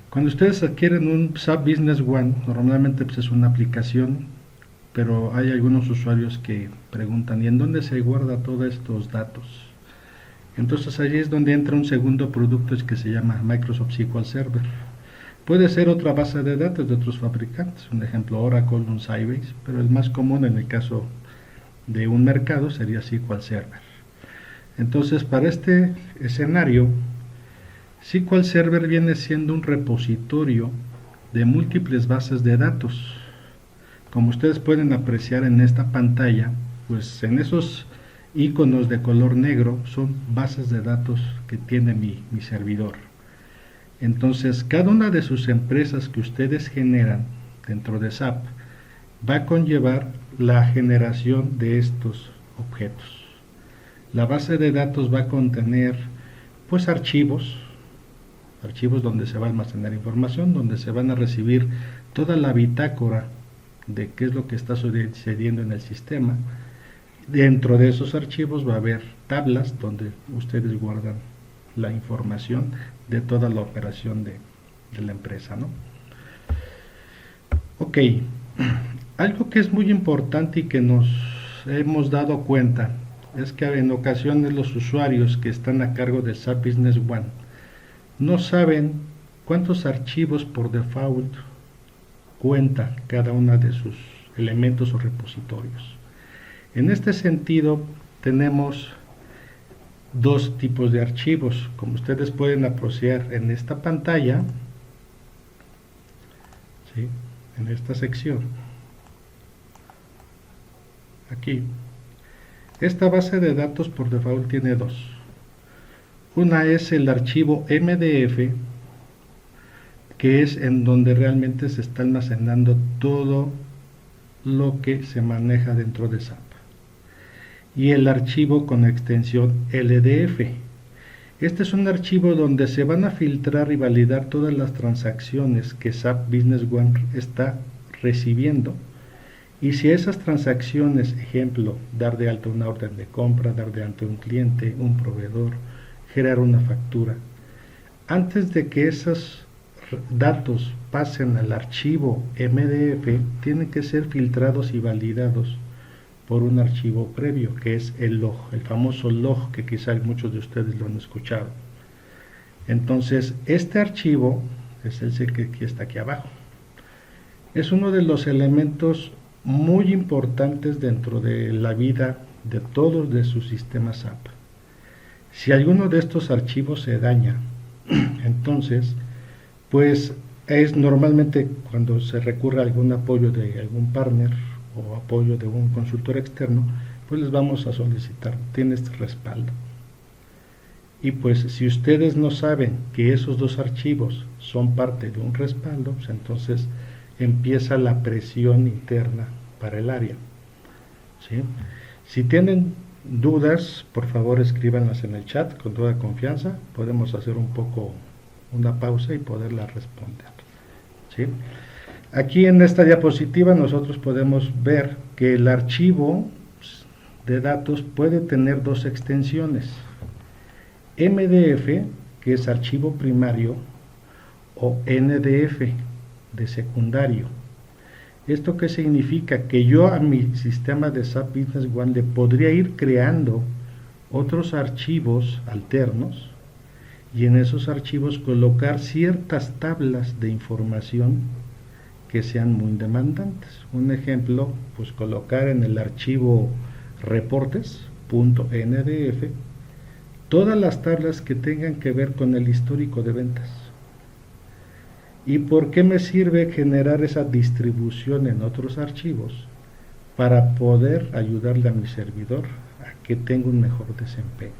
Cuando ustedes adquieren un SAP Business One, normalmente pues, es una aplicación, pero hay algunos usuarios que preguntan, ¿y en dónde se guarda todos estos datos? Entonces allí es donde entra un segundo producto que se llama Microsoft SQL Server. Puede ser otra base de datos de otros fabricantes, un ejemplo Oracle, un Sybase, pero el más común en el caso de un mercado sería SQL Server. Entonces para este escenario, SQL Server viene siendo un repositorio de múltiples bases de datos. Como ustedes pueden apreciar en esta pantalla, pues en esos iconos de color negro son bases de datos que tiene mi servidor. Entonces, cada una de sus empresas que ustedes generan dentro de SAP va a conllevar la generación de estos objetos. La base de datos va a contener pues archivos donde se va a almacenar información, donde se van a recibir toda la bitácora de qué es lo que está sucediendo en el sistema. Dentro de esos archivos va a haber tablas donde ustedes guardan la información de toda la operación de la empresa, ¿no? Ok, algo que es muy importante y que nos hemos dado cuenta es que en ocasiones los usuarios que están a cargo de SAP Business One no saben cuántos archivos por default cuenta cada una de sus elementos o repositorios. En este sentido, tenemos dos tipos de archivos, como ustedes pueden apreciar en esta pantalla, ¿sí? En esta sección. Aquí. Esta base de datos por default tiene dos. Una es el archivo MDF, que es en donde realmente se está almacenando todo lo que se maneja dentro de SAP. Y el archivo con extensión LDF. Este es un archivo donde se van a filtrar y validar todas las transacciones que SAP Business One está recibiendo. Y si esas transacciones, ejemplo, dar de alta una orden de compra, dar de alta un cliente, un proveedor, generar una factura, antes de que esos datos pasen al archivo MDF, tienen que ser filtrados y validados por un archivo previo, que es el log, el famoso log que quizá muchos de ustedes lo han escuchado. Entonces, este archivo es el que está aquí abajo. Es uno de los elementos muy importantes dentro de la vida de todos de sus sistemas SAP. Si alguno de estos archivos se daña, entonces, pues es normalmente cuando se recurre a algún apoyo de algún partner o apoyo de un consultor externo, pues les vamos a solicitar, tiene este respaldo. Y pues si ustedes no saben que esos dos archivos son parte de un respaldo, pues entonces empieza la presión interna para el área, ¿sí? Si tienen dudas, por favor escríbanlas en el chat con toda confianza, podemos hacer un poco una pausa y poderla responder, ¿sí? Aquí en esta diapositiva nosotros podemos ver que el archivo de datos puede tener dos extensiones, MDF, que es archivo primario, o NDF, de secundario. ¿Esto qué significa? Que yo a mi sistema de SAP Business One le podría ir creando otros archivos alternos y en esos archivos colocar ciertas tablas de información que sean muy demandantes. Un ejemplo, pues colocar en el archivo reportes.ndf todas las tablas que tengan que ver con el histórico de ventas. ¿Y por qué me sirve generar esa distribución en otros archivos? Para poder ayudarle a mi servidor a que tenga un mejor desempeño,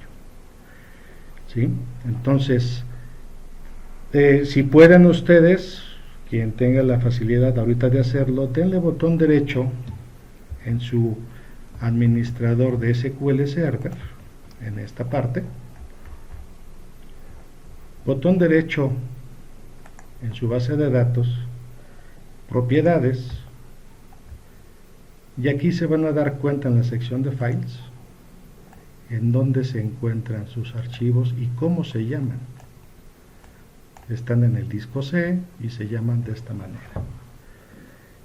¿sí? Entonces, si pueden ustedes, quien tenga la facilidad ahorita de hacerlo, denle botón derecho en su administrador de SQL Server, en esta parte, botón derecho en su base de datos, propiedades, y aquí se van a dar cuenta en la sección de files, en dónde se encuentran sus archivos y cómo se llaman. Están en el disco C y se llaman de esta manera.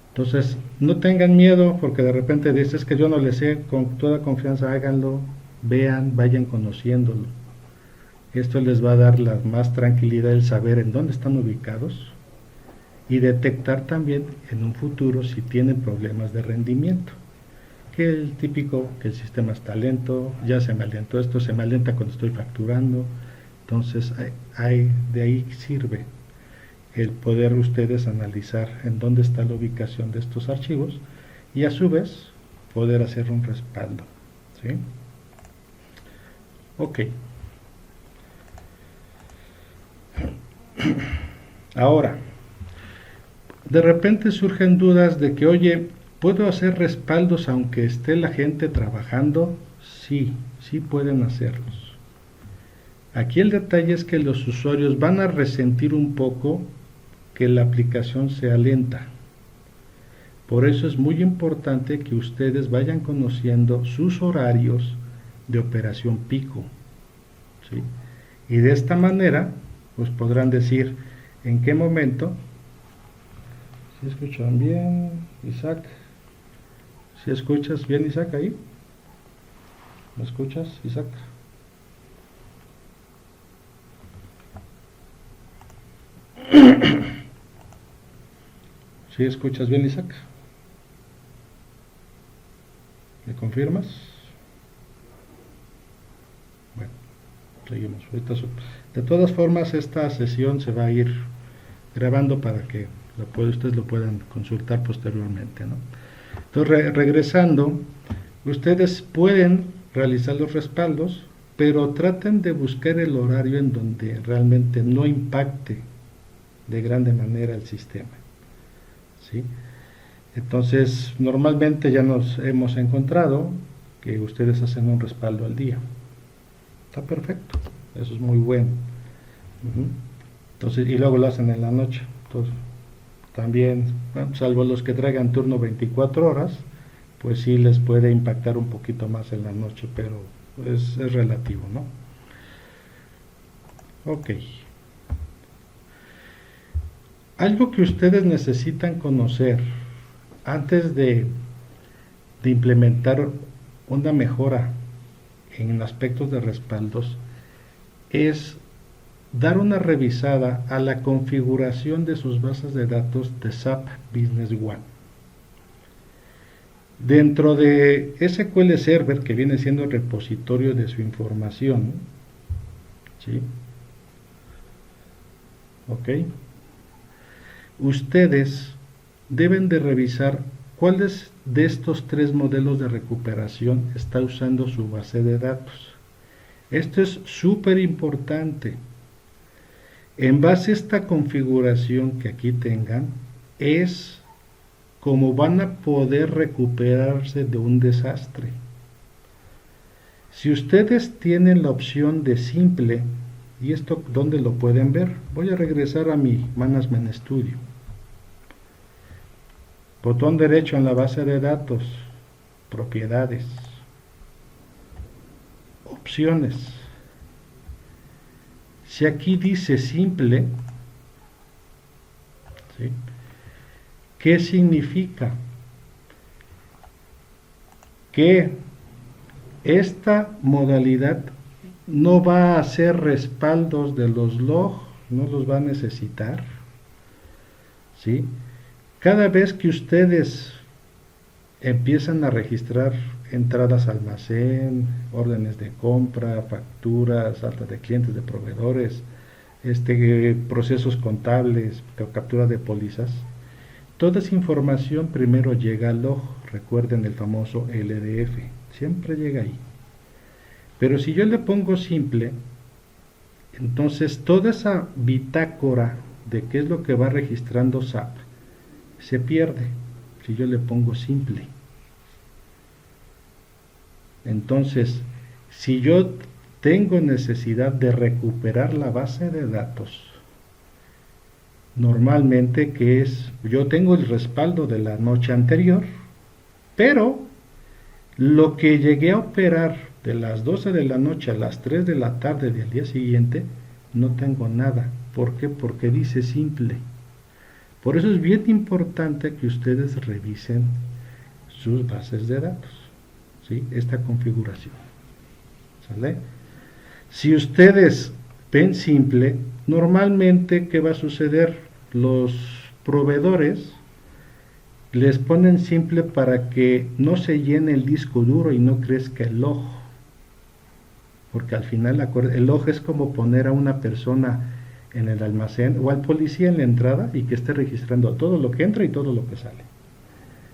Entonces, no tengan miedo porque de repente dices que yo no le sé, con toda confianza háganlo, vean, vayan conociéndolo. Esto les va a dar la más tranquilidad el saber en dónde están ubicados y detectar también en un futuro si tienen problemas de rendimiento. Que el típico, que el sistema está lento, ya se me alentó esto, se me alienta cuando estoy facturando. Entonces, de ahí sirve el poder ustedes analizar en dónde está la ubicación de estos archivos y a su vez poder hacer un respaldo, ¿sí? Ok. Ahora, de repente surgen dudas de que, oye, ¿puedo hacer respaldos aunque esté la gente trabajando? Sí, sí pueden hacerlos. Aquí el detalle es que los usuarios van a resentir un poco que la aplicación sea lenta. Por eso es muy importante que ustedes vayan conociendo sus horarios de operación pico, ¿sí? Y de esta manera, pues podrán decir en qué momento. ¿Sí escuchan bien, Isaac? ¿Sí escuchas bien, Isaac, ahí? ¿Me escuchas, Isaac? ¿Sí escuchas bien, Isaac? ¿Me confirmas? Bueno, seguimos. De todas formas, esta sesión se va a ir grabando para que ustedes lo puedan consultar posteriormente, ¿no? Entonces, regresando, ustedes pueden realizar los respaldos, pero traten de buscar el horario en donde realmente no impacte de grande manera el sistema, ¿sí? Entonces, normalmente ya nos hemos encontrado que ustedes hacen un respaldo al día. Está perfecto, eso es muy bueno. Entonces, y luego lo hacen en la noche. Entonces, también, bueno, salvo los que traigan turno 24 horas, pues sí les puede impactar un poquito más en la noche, pero es relativo, ¿no? Ok. Algo que ustedes necesitan conocer antes de implementar una mejora en aspectos de respaldos es dar una revisada a la configuración de sus bases de datos de SAP Business One. Dentro de SQL Server, que viene siendo el repositorio de su información, ¿sí? Ok. Ustedes deben de revisar cuáles de estos tres modelos de recuperación está usando su base de datos. Esto es súper importante. En base a esta configuración que aquí tengan, es como van a poder recuperarse de un desastre. Si ustedes tienen la opción de simple, ¿y esto dónde lo pueden ver? Voy a regresar a mi Management Studio. Botón derecho en la base de datos, propiedades, opciones. Si aquí dice simple, ¿sí? ¿Qué significa? Que esta modalidad no va a hacer respaldos de los logs, no los va a necesitar, ¿sí? Cada vez que ustedes empiezan a registrar entradas a almacén, órdenes de compra, facturas, alta de clientes, de proveedores, procesos contables, captura de pólizas, toda esa información primero llega al log. Recuerden el famoso LDF, siempre llega ahí. Pero si yo le pongo simple, entonces toda esa bitácora de qué es lo que va registrando SAP se pierde si yo le pongo simple. Entonces, si yo tengo necesidad de recuperar la base de datos, normalmente yo tengo el respaldo de la noche anterior, pero lo que llegué a operar de las 12 de la noche a las 3 de la tarde del día siguiente, no tengo nada. ¿Por qué? Porque dice simple. Por eso es bien importante que ustedes revisen sus bases de datos, ¿sí? Esta configuración, ¿sale? Si ustedes ven simple, normalmente, ¿qué va a suceder? Los proveedores les ponen simple para que no se llene el disco duro y no crezca el log, porque al final el log es como poner a una persona en el almacén o al policía en la entrada y que esté registrando todo lo que entra y todo lo que sale.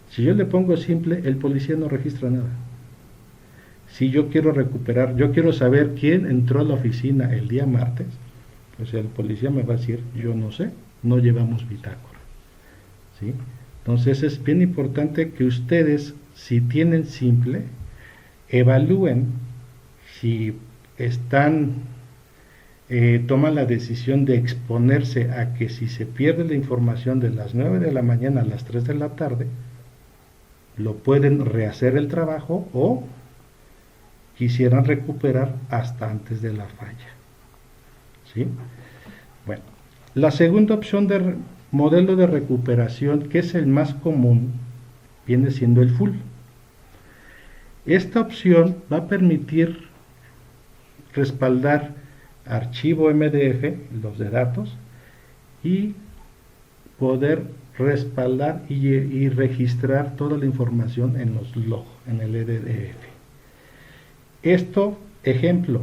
Si yo le pongo simple, el policía no registra nada. Si yo quiero recuperar, yo quiero saber quién entró a la oficina el día martes, o sea, el policía me va a decir, yo no sé, no llevamos bitácora, ¿sí? Entonces es bien importante que ustedes, si tienen simple, evalúen si toman la decisión de exponerse a que si se pierde la información de las 9 de la mañana a las 3 de la tarde, lo pueden rehacer el trabajo o quisieran recuperar hasta antes de la falla, ¿sí? Bueno, la segunda opción de modelo de recuperación, que es el más común, viene siendo el full. Esta opción va a permitir respaldar archivo MDF, los de datos, y poder respaldar y registrar toda la información en los log, en el EDF. Esto, ejemplo,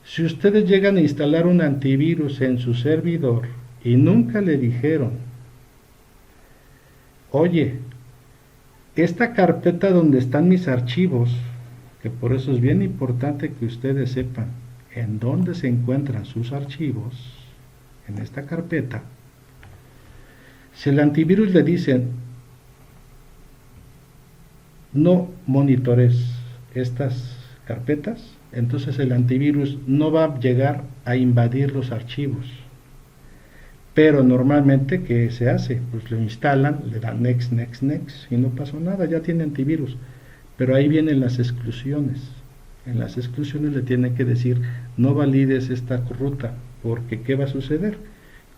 si ustedes llegan a instalar un antivirus en su servidor y nunca le dijeron, oye, esta carpeta donde están mis archivos, que por eso es bien importante que ustedes sepan en dónde se encuentran sus archivos, en esta carpeta, si el antivirus le dicen, no monitores estas carpetas, entonces el antivirus no va a llegar a invadir los archivos. Pero normalmente, ¿qué se hace? Pues lo instalan, le dan next, next, next y no pasó nada, ya tiene antivirus. Pero ahí vienen las exclusiones. En las exclusiones le tienen que decir, no valides esta ruta, porque ¿qué va a suceder?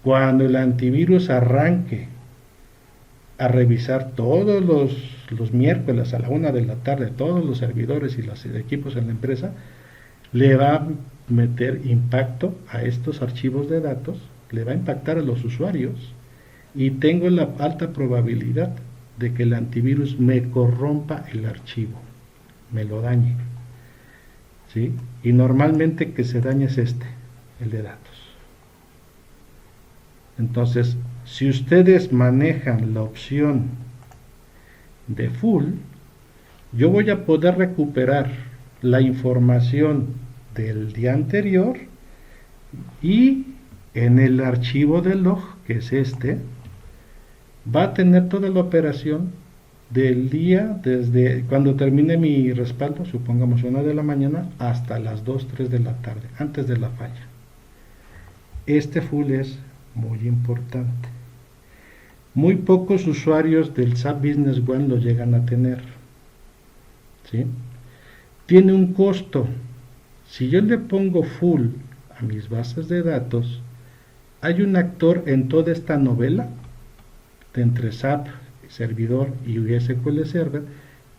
Cuando el antivirus arranque a revisar todos los miércoles a la 1 de la tarde, todos los servidores y los equipos en la empresa, le va a meter impacto a estos archivos de datos, le va a impactar a los usuarios y tengo la alta probabilidad de que el antivirus me corrompa el archivo, me lo dañe, ¿sí? Y normalmente que se dañe es el de datos. Entonces, si ustedes manejan la opción de full, yo voy a poder recuperar la información del día anterior y en el archivo del log, que es va a tener toda la operación del día desde cuando termine mi respaldo, supongamos 1 de la mañana, hasta las 2, 3 de la tarde, antes de la falla. Este full es muy importante. Muy pocos usuarios del SAP Business One lo llegan a tener, ¿sí? Tiene un costo. Si yo le pongo full a mis bases de datos, hay un actor en toda esta novela de entre SAP, servidor y SQL Server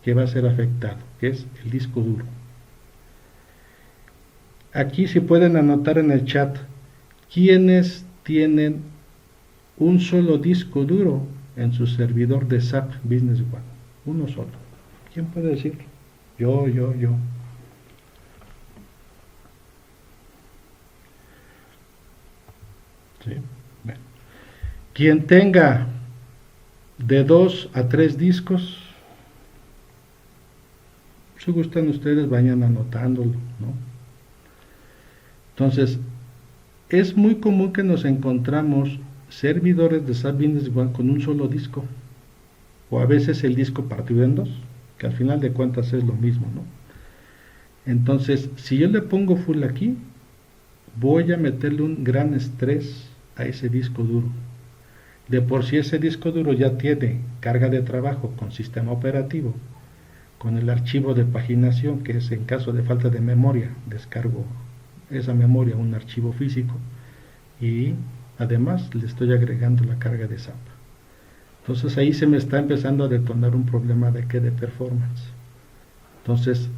que va a ser afectado, que es el disco duro. Aquí si pueden anotar en el chat, ¿quiénes tienen un solo disco duro en su servidor de SAP Business One? Uno solo. ¿Quién puede decirlo? Yo. ¿Sí? Bueno. Quien tenga de 2 a 3 discos, si gustan ustedes vayan anotándolo, ¿no? Entonces, es muy común que nos encontramos servidores de SAP Business One con un solo disco, o a veces el disco partido en dos, que al final de cuentas es lo mismo, ¿no? Entonces, si yo le pongo full aquí, voy a meterle un gran estrés a ese disco duro. De por sí ese disco duro ya tiene carga de trabajo con sistema operativo, con el archivo de paginación, que es en caso de falta de memoria, descargo esa memoria a un archivo físico y además le estoy agregando la carga de SAP. Entonces ahí se me está empezando a detonar un problema de performance. Entonces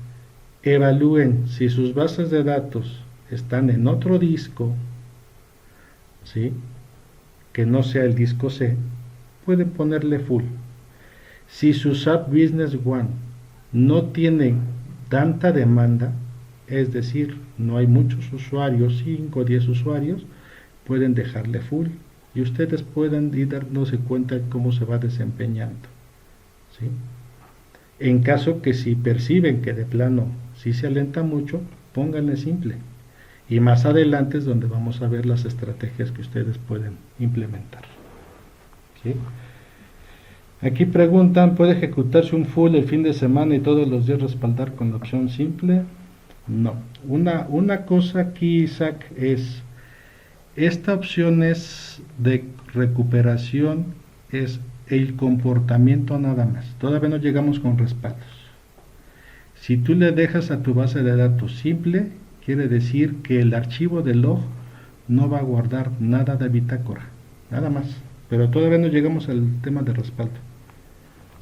evalúen si sus bases de datos están en otro disco, ¿sí?, que no sea el disco C, pueden ponerle full. Si su SAP Business One no tiene tanta demanda, es decir, no hay muchos usuarios, 5 o 10 usuarios, pueden dejarle full y ustedes pueden ir dándose cuenta de cómo se va desempeñando, ¿sí? En caso que si perciben que de plano sí se alenta mucho, pónganle simple. Y más adelante es donde vamos a ver las estrategias que ustedes pueden implementar, ¿sí? Aquí preguntan, ¿puede ejecutarse un full el fin de semana y todos los días respaldar con la opción simple? No. Una cosa aquí, Isaac, es, esta opción es de recuperación, es el comportamiento nada más. Todavía no llegamos con respaldos. Si tú le dejas a tu base de datos simple, quiere decir que el archivo de log no va a guardar nada de bitácora, nada más. Pero todavía no llegamos al tema de respaldo,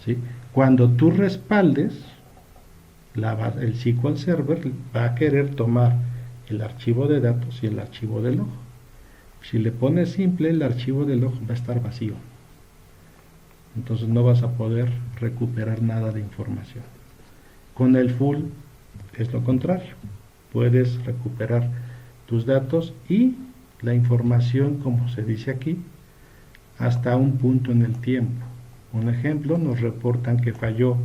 ¿sí? Cuando tú respaldes, el SQL Server va a querer tomar el archivo de datos y el archivo de log. Si le pones simple, el archivo de log va a estar vacío. Entonces no vas a poder recuperar nada de información. Con el full es lo contrario. Puedes recuperar tus datos y la información, como se dice aquí, hasta un punto en el tiempo. Un ejemplo, nos reportan que falló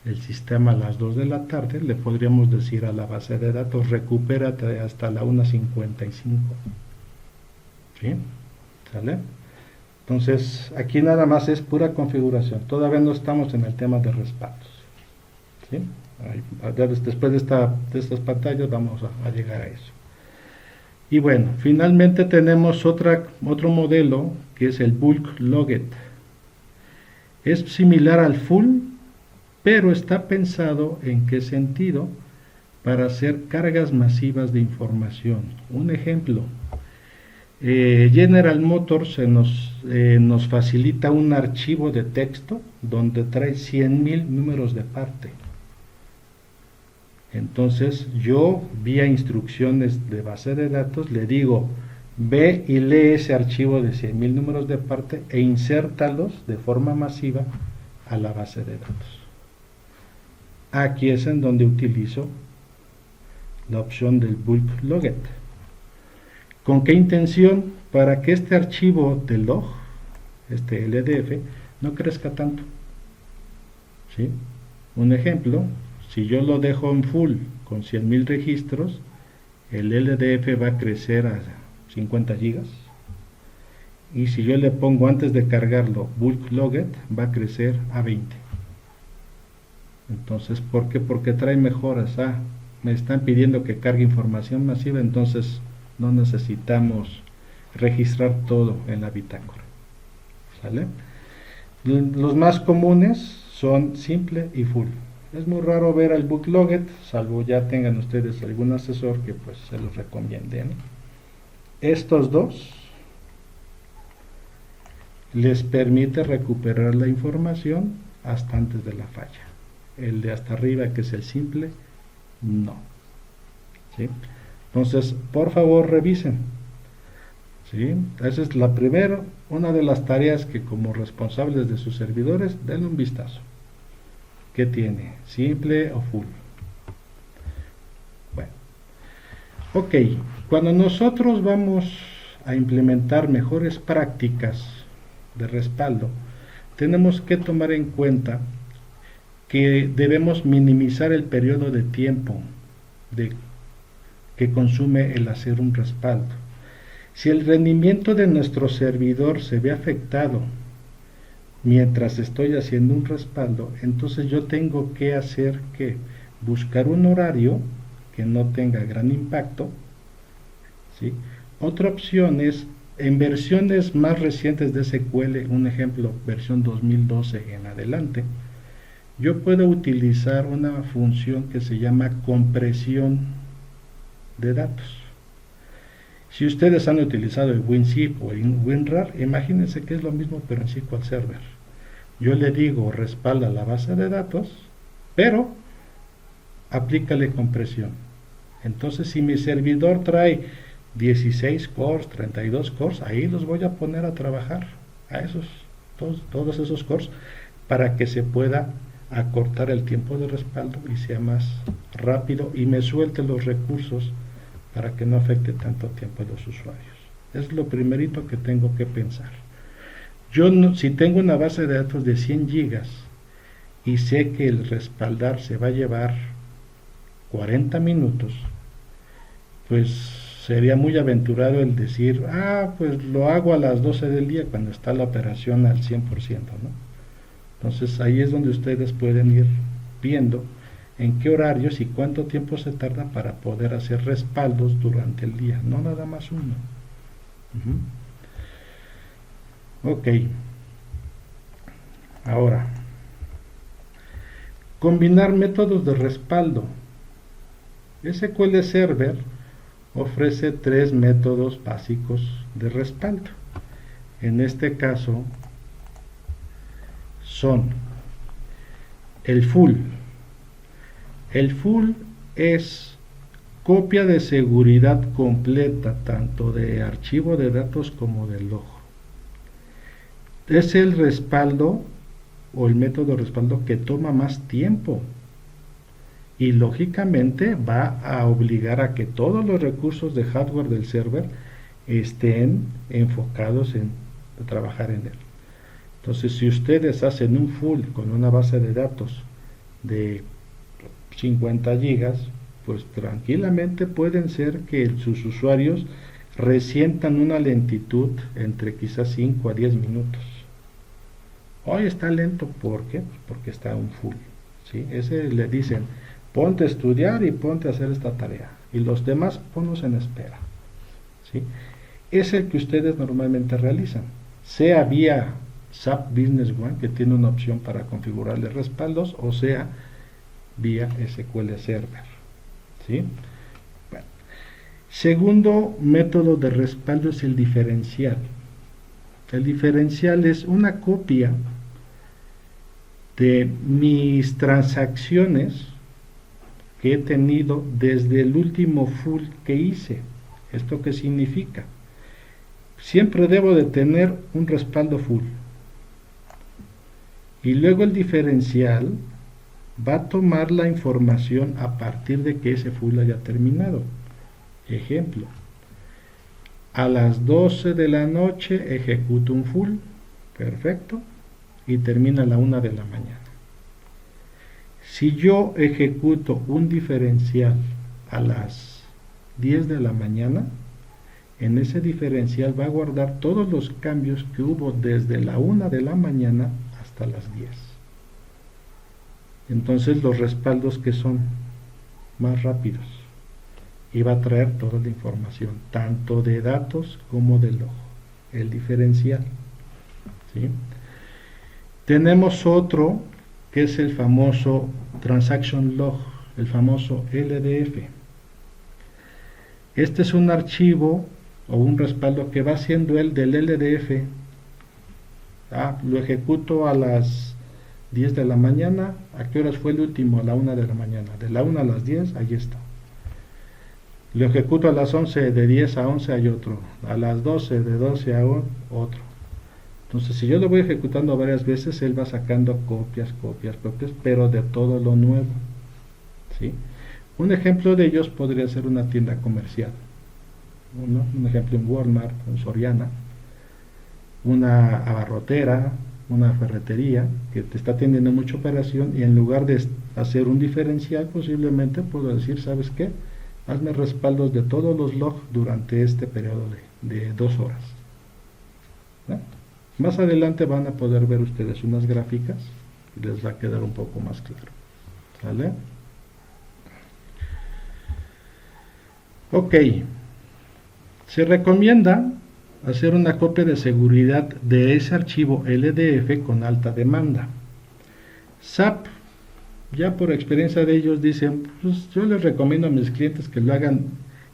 el sistema a las 2 de la tarde, le podríamos decir a la base de datos, recupérate hasta la 1:55. ¿Sí? ¿Sale? Entonces, aquí nada más es pura configuración. Todavía no estamos en el tema de respaldos, ¿sí? Después de estas pantallas vamos a llegar a eso. Y bueno, finalmente tenemos otro modelo que es el bulk logged. Es similar al full, pero está pensado ¿en qué sentido? Para hacer cargas masivas de información. Un ejemplo, General Motors nos facilita un archivo de texto donde trae 100,000 números de parte. Entonces yo, vía instrucciones de base de datos, le digo, ve y lee ese archivo de 100,000 números de parte e insértalos de forma masiva a la base de datos. Aquí es en donde utilizo la opción del bulk logged. ¿Con qué intención? Para que este archivo de log, este LDF, no crezca tanto, ¿sí? Un ejemplo, si yo lo dejo en full con 100,000 registros, el LDF va a crecer a 50 gigas. Y si yo le pongo antes de cargarlo bulk logged, va a crecer a 20. Entonces, ¿por qué? Porque trae mejoras. Me están pidiendo que cargue información masiva, entonces no necesitamos registrar todo en la bitácora. ¿Sale? Los más comunes son simple y full. Es muy raro ver al bulk logged, salvo ya tengan ustedes algún asesor que pues se los recomiende, ¿no? Estos dos les permite recuperar la información hasta antes de la falla. El de hasta arriba, que es el simple, no. ¿Sí? Entonces, por favor, revisen. ¿Sí? Esa es la primera, una de las tareas que como responsables de sus servidores, denle un vistazo. ¿Qué tiene? ¿Simple o full? Bueno. Ok, cuando nosotros vamos a implementar mejores prácticas de respaldo, tenemos que tomar en cuenta que debemos minimizar el periodo de tiempo que consume el hacer un respaldo. Si el rendimiento de nuestro servidor se ve afectado mientras estoy haciendo un respaldo, entonces yo tengo que hacer que buscar un horario que no tenga gran impacto, ¿sí? Otra opción es en versiones más recientes de SQL, un ejemplo, versión 2012 en adelante, yo puedo utilizar una función que se llama compresión de datos. Si ustedes han utilizado el WinZip o el WinRAR, imagínense que es lo mismo pero en SQL Server. Yo le digo respalda la base de datos, pero aplícale compresión. Entonces si mi servidor trae 16 cores, 32 cores, ahí los voy a poner a trabajar, a todos esos cores, para que se pueda acortar el tiempo de respaldo y sea más rápido y me suelte los recursos para que no afecte tanto tiempo a los usuarios. Es lo primerito que tengo que pensar. Yo si tengo una base de datos de 100 gigas y sé que el respaldar se va a llevar 40 minutos, pues sería muy aventurado el decir, pues lo hago a las 12 del día cuando está la operación al 100%, ¿no? Entonces ahí es donde ustedes pueden ir viendo en qué horarios y cuánto tiempo se tarda para poder hacer respaldos durante el día, no nada más uno. Ok, ahora, combinar métodos de respaldo. SQL Server ofrece 3 métodos básicos de respaldo. En este caso son el full. El full es copia de seguridad completa tanto de archivo de datos como del log. Es el respaldo o el método de respaldo que toma más tiempo y lógicamente va a obligar a que todos los recursos de hardware del server estén enfocados en trabajar en él. Entonces, si ustedes hacen un full con una base de datos de 50 gigas, pues tranquilamente pueden ser que sus usuarios resientan una lentitud entre quizás 5 a 10 minutos. Hoy está lento, ¿por qué? Pues porque está un full, ¿sí? Ese le dicen, ponte a estudiar y ponte a hacer esta tarea, y los demás ponlos en espera, ¿sí? Es el que ustedes normalmente realizan, sea vía SAP Business One, que tiene una opción para configurarle respaldos, o sea vía SQL Server, ¿sí? Bueno. Segundo método de respaldo es el diferencial. El diferencial es una copia de mis transacciones que he tenido desde el último full que hice. ¿Esto qué significa? Siempre debo de tener un respaldo full. Y luego el diferencial va a tomar la información a partir de que ese full haya terminado. Ejemplo, a las 12 de la noche ejecuto un full, perfecto, y termina a la 1 de la mañana. Si yo ejecuto un diferencial a las 10 de la mañana, en ese diferencial va a guardar todos los cambios que hubo desde la 1 de la mañana hasta las 10. Entonces los respaldos que son más rápidos y va a traer toda la información, tanto de datos como de log, el diferencial, ¿sí? Tenemos otro que es el famoso Transaction Log, el famoso LDF. Este es un archivo o un respaldo que va siendo el del LDF. Lo ejecuto a las 10 de la mañana. ¿A qué horas fue el último? A la 1 de la mañana. De la 1 a las 10, ahí está. Lo ejecuto a las 11, de 10 a 11 hay otro. A las 12, de 12 a 1, otro. Entonces, si yo lo voy ejecutando varias veces, él va sacando copias, pero de todo lo nuevo, ¿sí? Un ejemplo de ellos podría ser una tienda comercial. Un ejemplo en Walmart, en Soriana, una abarrotera, una ferretería que te está teniendo mucha operación y en lugar de hacer un diferencial, posiblemente puedo decir, ¿sabes qué? Hazme respaldos de todos los logs durante este periodo de 2 horas. ¿No? Más adelante van a poder ver ustedes unas gráficas y les va a quedar un poco más claro. ¿Sale? Ok. Se recomienda hacer una copia de seguridad de ese archivo LDF con alta demanda. SAP ya por experiencia de ellos dicen, pues yo les recomiendo a mis clientes que lo hagan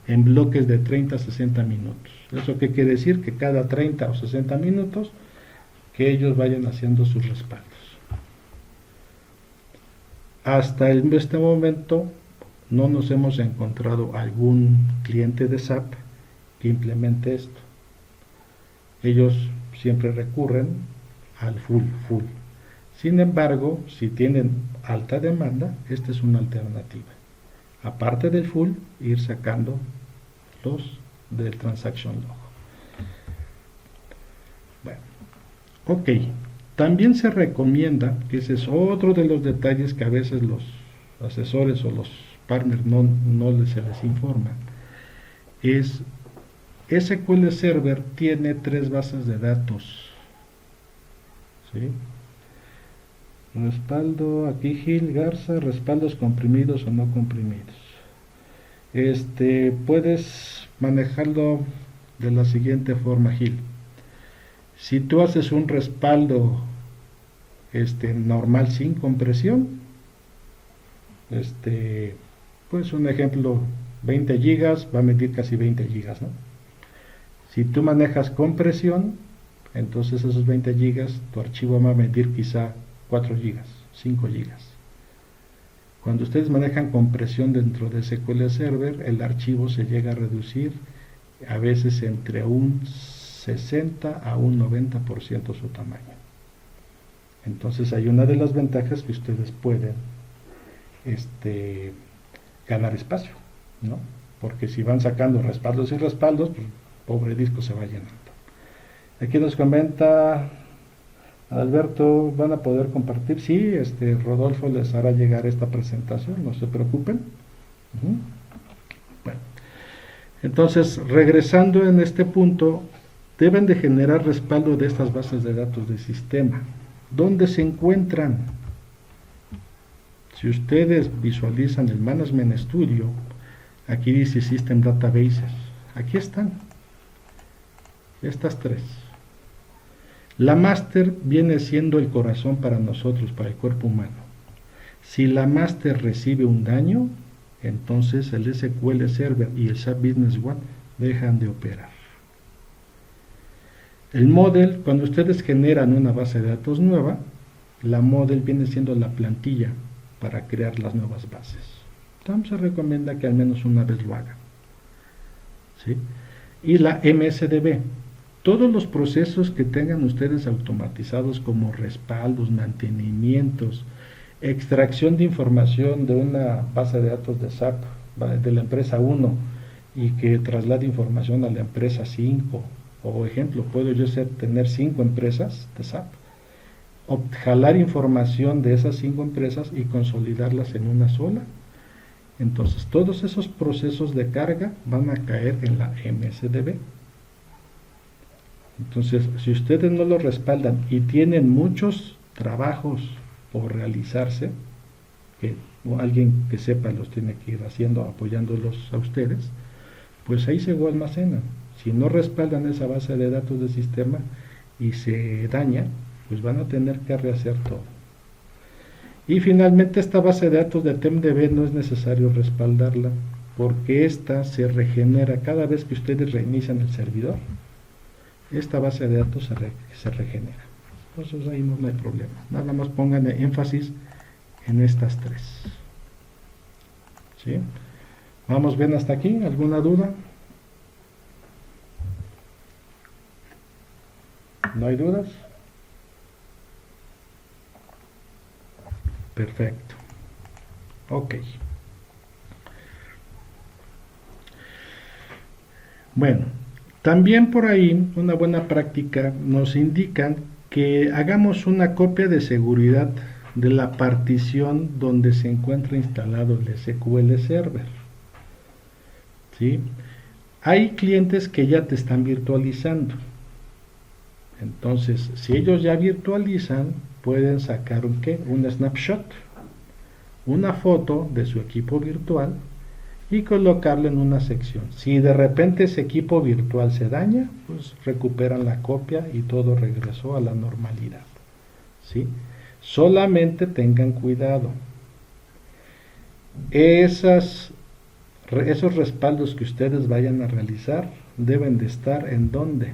en bloques de 30 a 60 minutos. ¿Eso qué quiere decir? Que cada 30 o 60 minutos que ellos vayan haciendo sus respaldos. Hasta este momento no nos hemos encontrado algún cliente de SAP que implemente esto. Ellos siempre recurren al full. Sin embargo, si tienen alta demanda, esta es una alternativa. Aparte del full, ir sacando los del transaction log. Bueno, ok. También se recomienda, que ese es otro de los detalles que a veces los asesores o los partners no se les informa, es SQL Server tiene 3 bases de datos. ¿Sí? Respaldo, aquí Gil Garza, respaldos comprimidos o no comprimidos. Puedes manejarlo de la siguiente forma, Gil. Si tú haces un respaldo normal sin compresión, pues un ejemplo, 20 gigas va a medir casi 20 gigas, ¿no? Si tú manejas compresión, entonces esos 20 gigas, tu archivo va a medir quizá 4 gigas, 5 gigas. Cuando ustedes manejan compresión dentro de SQL Server, el archivo se llega a reducir a veces entre un 60 a un 90% su tamaño. Entonces hay una de las ventajas que ustedes pueden ganar espacio, ¿no? Porque si van sacando respaldos y respaldos, pues pobre disco se va llenando. Aquí nos comenta Alberto, ¿van a poder compartir? Sí, Rodolfo les hará llegar esta presentación, no se preocupen. Bueno, entonces, regresando en este punto, deben de generar respaldo de estas bases de datos de sistema. ¿Dónde se encuentran? Si ustedes visualizan el Management Studio, aquí dice System Databases. Aquí están. Estas 3. La master viene siendo el corazón para nosotros, para el cuerpo humano. Si la master recibe un daño, entonces el SQL Server y el SAP Business One dejan de operar. El model, cuando ustedes generan una base de datos nueva, la model viene siendo la plantilla para crear las nuevas bases. Entonces se recomienda que al menos una vez lo hagan. ¿Sí? Y la MSDB. Todos los procesos que tengan ustedes automatizados como respaldos, mantenimientos, extracción de información de una base de datos de SAP de la empresa 1 y que traslade información a la empresa 5, o ejemplo, puedo yo tener 5 empresas de SAP, jalar información de esas 5 empresas y consolidarlas en una sola. Entonces todos esos procesos de carga van a caer en la MSDB. Entonces, si ustedes no lo respaldan y tienen muchos trabajos por realizarse, que alguien que sepa los tiene que ir haciendo, apoyándolos a ustedes, pues ahí se almacenan. Si no respaldan esa base de datos del sistema y se daña, pues van a tener que rehacer todo. Y finalmente esta base de datos de TemDB no es necesario respaldarla, porque esta se regenera cada vez que ustedes reinician el servidor. Esta base de datos se regenera. Entonces ahí no hay problema. Nada más pongan énfasis en estas 3. ¿Sí? ¿Vamos bien hasta aquí? ¿Alguna duda? ¿No hay dudas? Perfecto. Ok. Bueno. También por ahí, una buena práctica, nos indican que hagamos una copia de seguridad de la partición donde se encuentra instalado el SQL Server. ¿Sí? Hay clientes que ya te están virtualizando. Entonces, si ellos ya virtualizan, pueden sacar un snapshot, una foto de su equipo virtual, y colocarlo en una sección. Si de repente ese equipo virtual se daña, pues recuperan la copia y todo regresó a la normalidad. ¿Sí? Solamente tengan cuidado. Esos respaldos que ustedes vayan a realizar deben de estar ¿en dónde?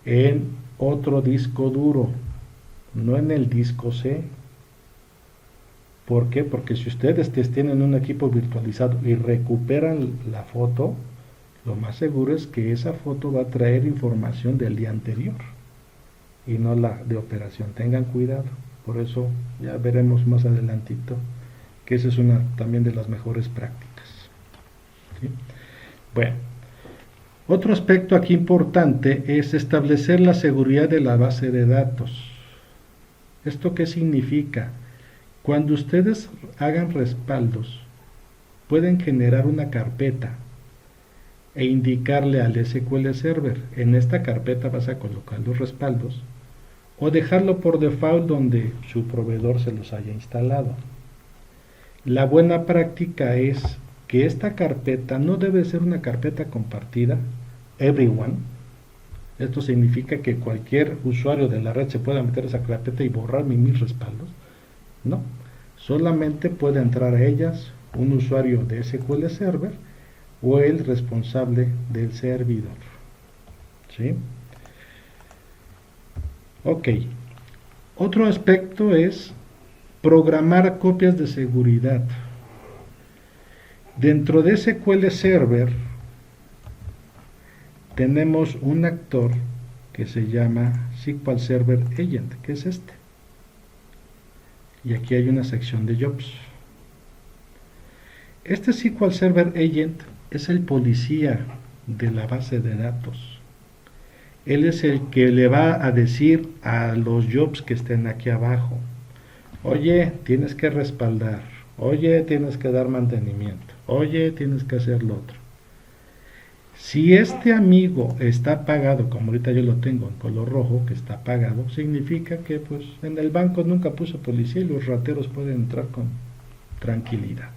En otro disco duro, no en el disco C. ¿Por qué? Porque si ustedes tienen un equipo virtualizado y recuperan la foto, lo más seguro es que esa foto va a traer información del día anterior y no la de operación. Tengan cuidado. Por eso ya veremos más adelantito que esa es una también de las mejores prácticas. ¿Sí? Bueno, otro aspecto aquí importante es establecer la seguridad de la base de datos. ¿Esto qué significa? Cuando ustedes hagan respaldos, pueden generar una carpeta e indicarle al SQL Server, en esta carpeta vas a colocar los respaldos, o dejarlo por default donde su proveedor se los haya instalado. La buena práctica es que esta carpeta no debe ser una carpeta compartida, everyone. Esto significa que cualquier usuario de la red se pueda meter a esa carpeta y borrar mis respaldos. No, solamente puede entrar a ellas un usuario de SQL Server o el responsable del servidor. ¿Sí? Ok. Otro aspecto es programar copias de seguridad. Dentro de SQL Server tenemos un actor que se llama SQL Server Agent, que es este. Y aquí hay una sección de jobs. Este SQL Server Agent es el policía de la base de datos. Él es el que le va a decir a los jobs que estén aquí abajo: oye, tienes que respaldar, oye, tienes que dar mantenimiento, oye, tienes que hacer lo otro. Si este amigo está apagado, como ahorita yo lo tengo en color rojo, que está apagado, significa que pues en el banco nunca puso policía y los rateros pueden entrar con tranquilidad.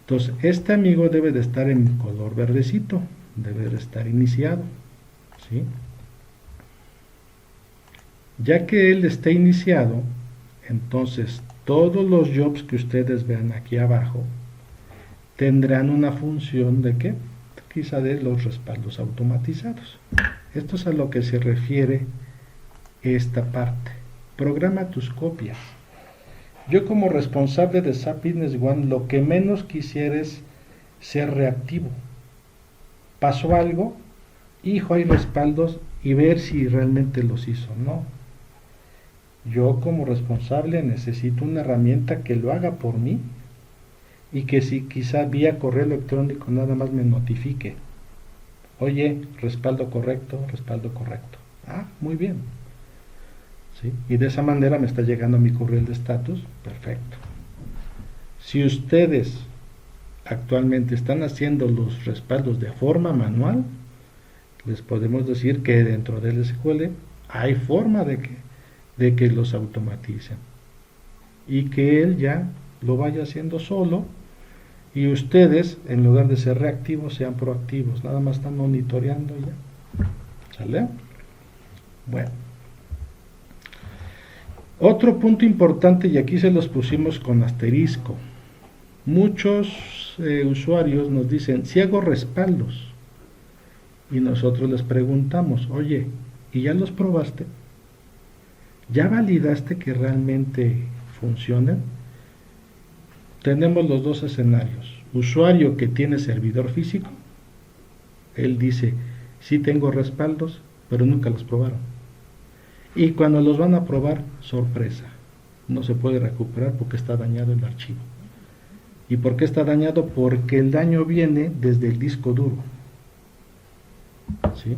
Entonces, este amigo debe de estar en color verdecito, debe de estar iniciado, ¿sí? Ya que él esté iniciado, entonces todos los jobs que ustedes vean aquí abajo tendrán una función de ¿qué? Quizá de los respaldos automatizados. Esto es a lo que se refiere esta parte. Programa tus copias. Yo como responsable de SAP Business One lo que menos quisiera es ser reactivo. Pasó algo, hijo, hay respaldos y ver si realmente los hizo. No. Yo como responsable necesito una herramienta que lo haga por mí y que si quizá vía correo electrónico nada más me notifique: oye, respaldo correcto, respaldo correcto. Ah, muy bien. ¿Sí? Y de esa manera me está llegando mi correo de estatus, perfecto. Si ustedes actualmente están haciendo los respaldos de forma manual, les podemos decir que dentro del SQL hay forma de que los automaticen y que él ya lo vaya haciendo solo, y ustedes, en lugar de ser reactivos, sean proactivos. Nada más están monitoreando ya. ¿Sale? Bueno. Otro punto importante, y aquí se los pusimos con asterisco. Muchos usuarios nos dicen: si hago respaldos, y nosotros les preguntamos: oye, ¿y ya los probaste? ¿Ya validaste que realmente funcionan? Tenemos los dos escenarios. Usuario que tiene servidor físico, él dice: sí tengo respaldos, pero nunca los probaron. Y cuando los van a probar, sorpresa, no se puede recuperar porque está dañado el archivo. ¿Y por qué está dañado? Porque el daño viene desde el disco duro. ¿Sí?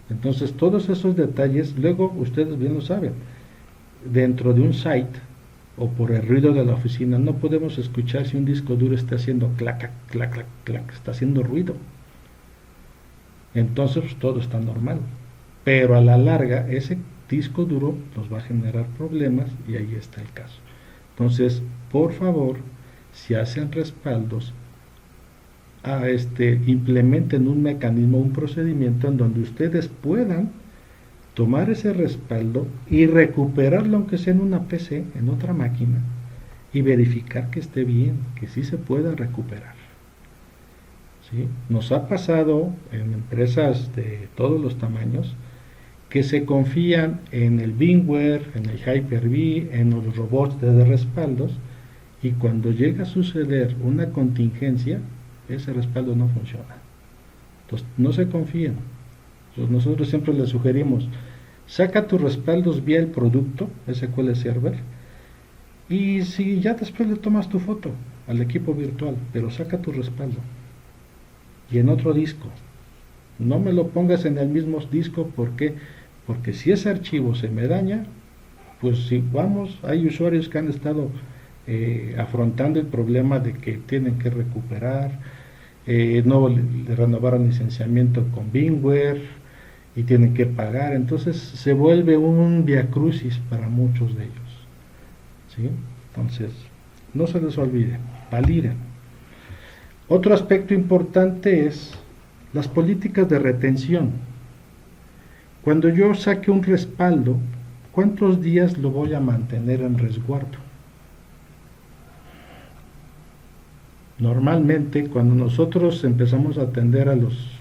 Entonces todos esos detalles, luego ustedes bien lo saben, dentro de un site o por el ruido de la oficina no podemos escuchar si un disco duro está haciendo clac, clac, clac, clac, está haciendo ruido. Entonces pues, todo está normal, pero a la larga ese disco duro nos va a generar problemas y ahí está el caso. Entonces, por favor, si hacen respaldos, implementen un mecanismo, un procedimiento en donde ustedes puedan tomar ese respaldo y recuperarlo, aunque sea en una PC, en otra máquina, y verificar que esté bien, que sí se pueda recuperar. ¿Sí? Nos ha pasado en empresas de todos los tamaños que se confían en el VMware, en el Hyper-V, en los robots de respaldos, y cuando llega a suceder una contingencia, ese respaldo no funciona. Entonces, no se confíen. Entonces, nosotros siempre les sugerimos, saca tus respaldos vía el producto, SQL Server, y si ya después le tomas tu foto al equipo virtual, pero saca tu respaldo. Y en otro disco. No me lo pongas en el mismo disco, ¿por qué? Porque si ese archivo se me daña, pues si vamos, hay usuarios que han estado afrontando el problema de que tienen que recuperar, no le renovaron licenciamiento con VMware y tienen que pagar, entonces se vuelve un viacrucis para muchos de ellos. ¿Sí? Entonces, no se les olvide, validen. Otro aspecto importante es las políticas de retención. Cuando yo saque un respaldo, ¿cuántos días lo voy a mantener en resguardo? Normalmente, cuando nosotros empezamos a atender a los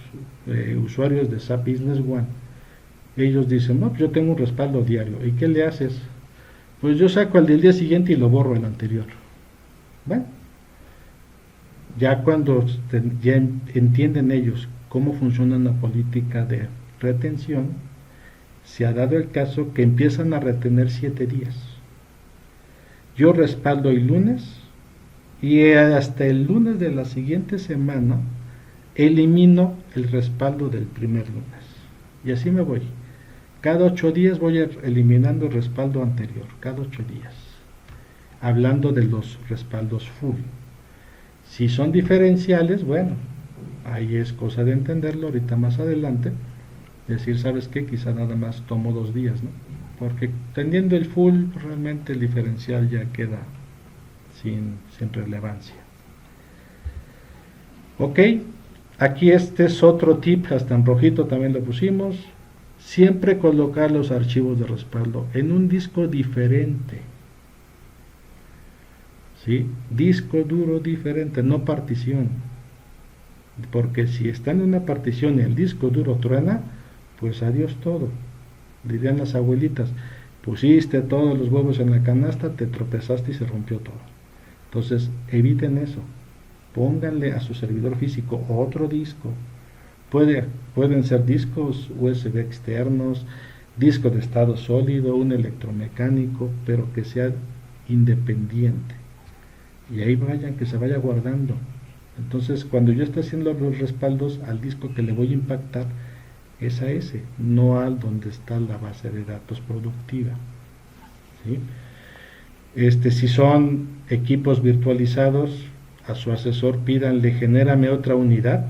usuarios de SAP Business One, ellos dicen, no, pues yo tengo un respaldo diario. ¿Y qué le haces? Pues yo saco el del día siguiente y lo borro el anterior. Bueno, ya cuando ya entienden ellos cómo funciona una política de retención, se ha dado el caso que empiezan a retener 7 días. Yo respaldo el lunes y hasta el lunes de la siguiente semana elimino el respaldo del primer lunes. Y así me voy. Cada 8 días voy eliminando el respaldo anterior, cada 8 días. Hablando de los respaldos full. Si son diferenciales, bueno, ahí es cosa de entenderlo ahorita más adelante. Decir, ¿sabes qué? Quizá nada más tomo 2 días, ¿no? Porque teniendo el full, realmente el diferencial ya queda sin relevancia. Ok, aquí este es otro tip, hasta en rojito también lo pusimos. Siempre colocar los archivos de respaldo en un disco diferente. ¿Sí? Disco duro diferente, no partición. Porque si está en una partición y el disco duro truena, pues adiós todo. Dirían las abuelitas, pusiste todos los huevos en la canasta, te tropezaste y se rompió todo. Entonces, eviten eso. Pónganle a su servidor físico otro disco. Pueden ser discos USB externos, disco de estado sólido, un electromecánico, pero que sea independiente. Y ahí vayan, que se vaya guardando. Entonces, cuando yo esté haciendo los respaldos al disco que le voy a impactar, es a ese, no al donde está la base de datos productiva. ¿Sí? Si son equipos virtualizados, a su asesor pídanle, genérame otra unidad,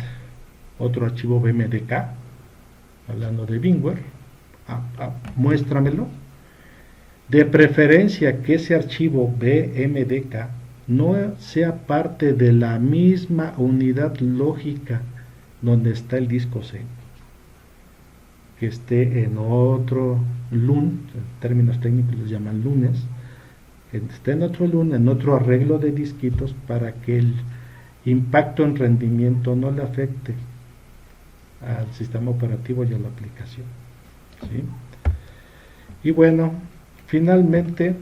otro archivo BMDK, hablando de VMware, muéstramelo. De preferencia que ese archivo BMDK no sea parte de la misma unidad lógica donde está el disco C, que esté en otro LUN, en términos técnicos les llaman lunes, que esté en otro LUN, en otro arreglo de disquitos, para que el impacto en rendimiento no le afecte al sistema operativo y a la aplicación. ¿Sí? Y bueno, finalmente,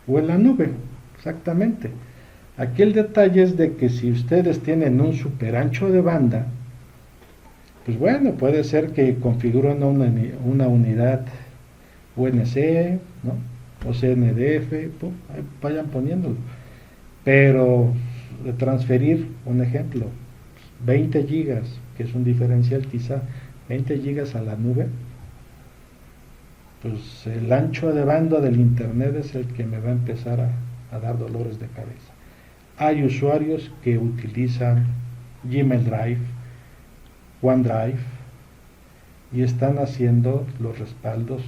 o en la nube, exactamente. Aquí el detalle es de que si ustedes tienen un super ancho de banda, pues bueno, puede ser que configuren una unidad UNC, ¿no? O CNDF, vayan poniéndolo. Pero de transferir, un ejemplo, 20 gigas, que es un diferencial quizá, 20 gigas a la nube, pues el ancho de banda del internet es el que me va a empezar a dar dolores de cabeza. Hay usuarios que utilizan Gmail Drive, OneDrive, y están haciendo los respaldos.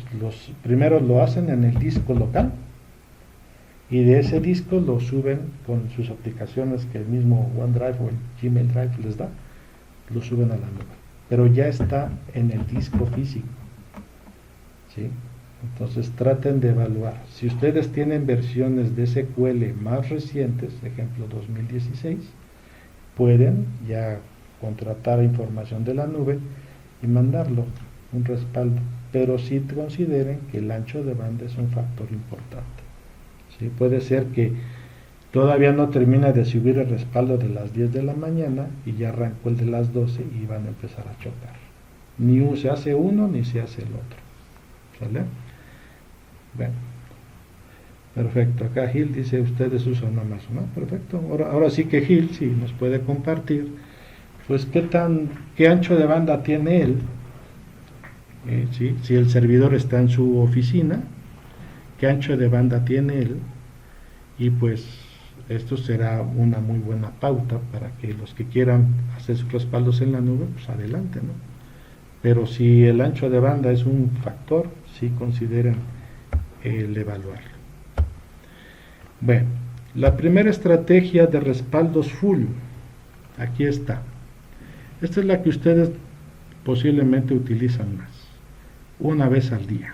Primero lo hacen en el disco local, y de ese disco lo suben con sus aplicaciones que el mismo OneDrive o el Gmail Drive les da, lo suben a la nube, pero ya está en el disco físico. ¿Sí? Entonces traten de evaluar. Si ustedes tienen versiones de SQL más recientes, ejemplo 2016, pueden ya contratar información de la nube y mandarlo, un respaldo. Pero sí consideren que el ancho de banda es un factor importante. ¿Sí? Puede ser que todavía no termina de subir el respaldo de las 10 de la mañana y ya arrancó el de las 12 y van a empezar a chocar. Ni se hace uno ni se hace el otro. ¿Sale? Bueno, perfecto. Acá Gil dice, ustedes usan Amazon, ¿no? Perfecto. Ahora sí que Gil sí nos puede compartir, pues qué ancho de banda tiene él. ¿Sí? Si el servidor está en su oficina, qué ancho de banda tiene él, y pues esto será una muy buena pauta para que los que quieran hacer sus respaldos en la nube, pues adelante, ¿no? Pero si el ancho de banda es un factor, sí consideren el evaluarlo. Bueno, la primera estrategia de respaldos full, aquí está. Esta es la que ustedes posiblemente utilizan más, una vez al día.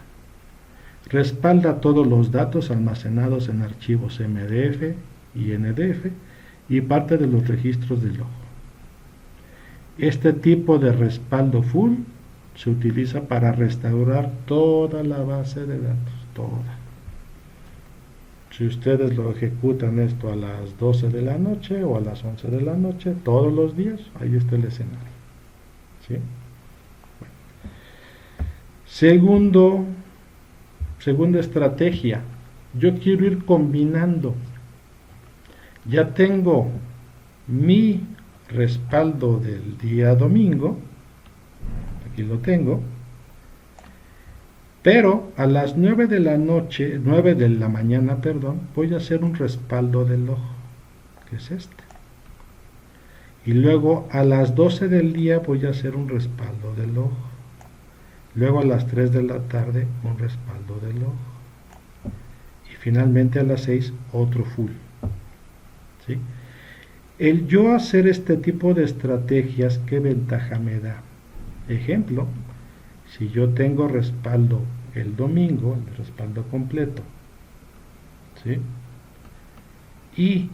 Respalda todos los datos almacenados en archivos MDF y NDF y parte de los registros del log. Este tipo de respaldo full se utiliza para restaurar toda la base de datos, toda. Si ustedes lo ejecutan esto a las 12 de la noche o a las 11 de la noche, todos los días, ahí está el escenario. ¿Sí? Bueno. Segunda estrategia, yo quiero ir combinando. Ya tengo mi respaldo del día domingo, aquí lo tengo, pero a las 9 de la noche, 9 de la mañana, perdón, voy a hacer un respaldo del log, que es este. Y luego a las 12 del día voy a hacer un respaldo del log. Luego a las 3 de la tarde un respaldo del log. Y finalmente a las 6 otro full. ¿Sí? El yo hacer este tipo de estrategias, ¿qué ventaja me da? Ejemplo, si yo tengo respaldo el domingo, el respaldo completo, ¿sí? Y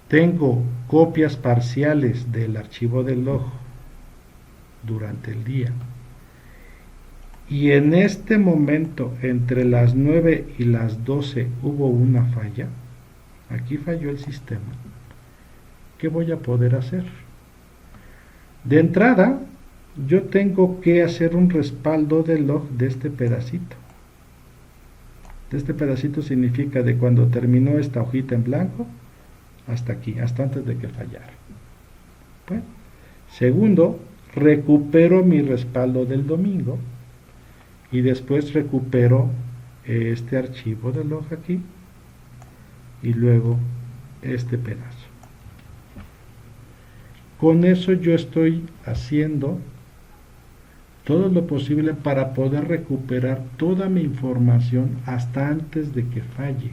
tengo copias parciales del archivo del log durante el día, y en este momento entre las 9 y las 12 hubo una falla, aquí falló el sistema, ¿qué voy a poder hacer? De entrada, yo tengo que hacer un respaldo del log de este pedacito. Este pedacito significa de cuando terminó esta hojita en blanco hasta aquí, hasta antes de que fallara. Bueno. Segundo, recupero mi respaldo del domingo y después recupero este archivo del log aquí y luego este pedazo. Con eso yo estoy haciendo todo lo posible para poder recuperar toda mi información hasta antes de que falle.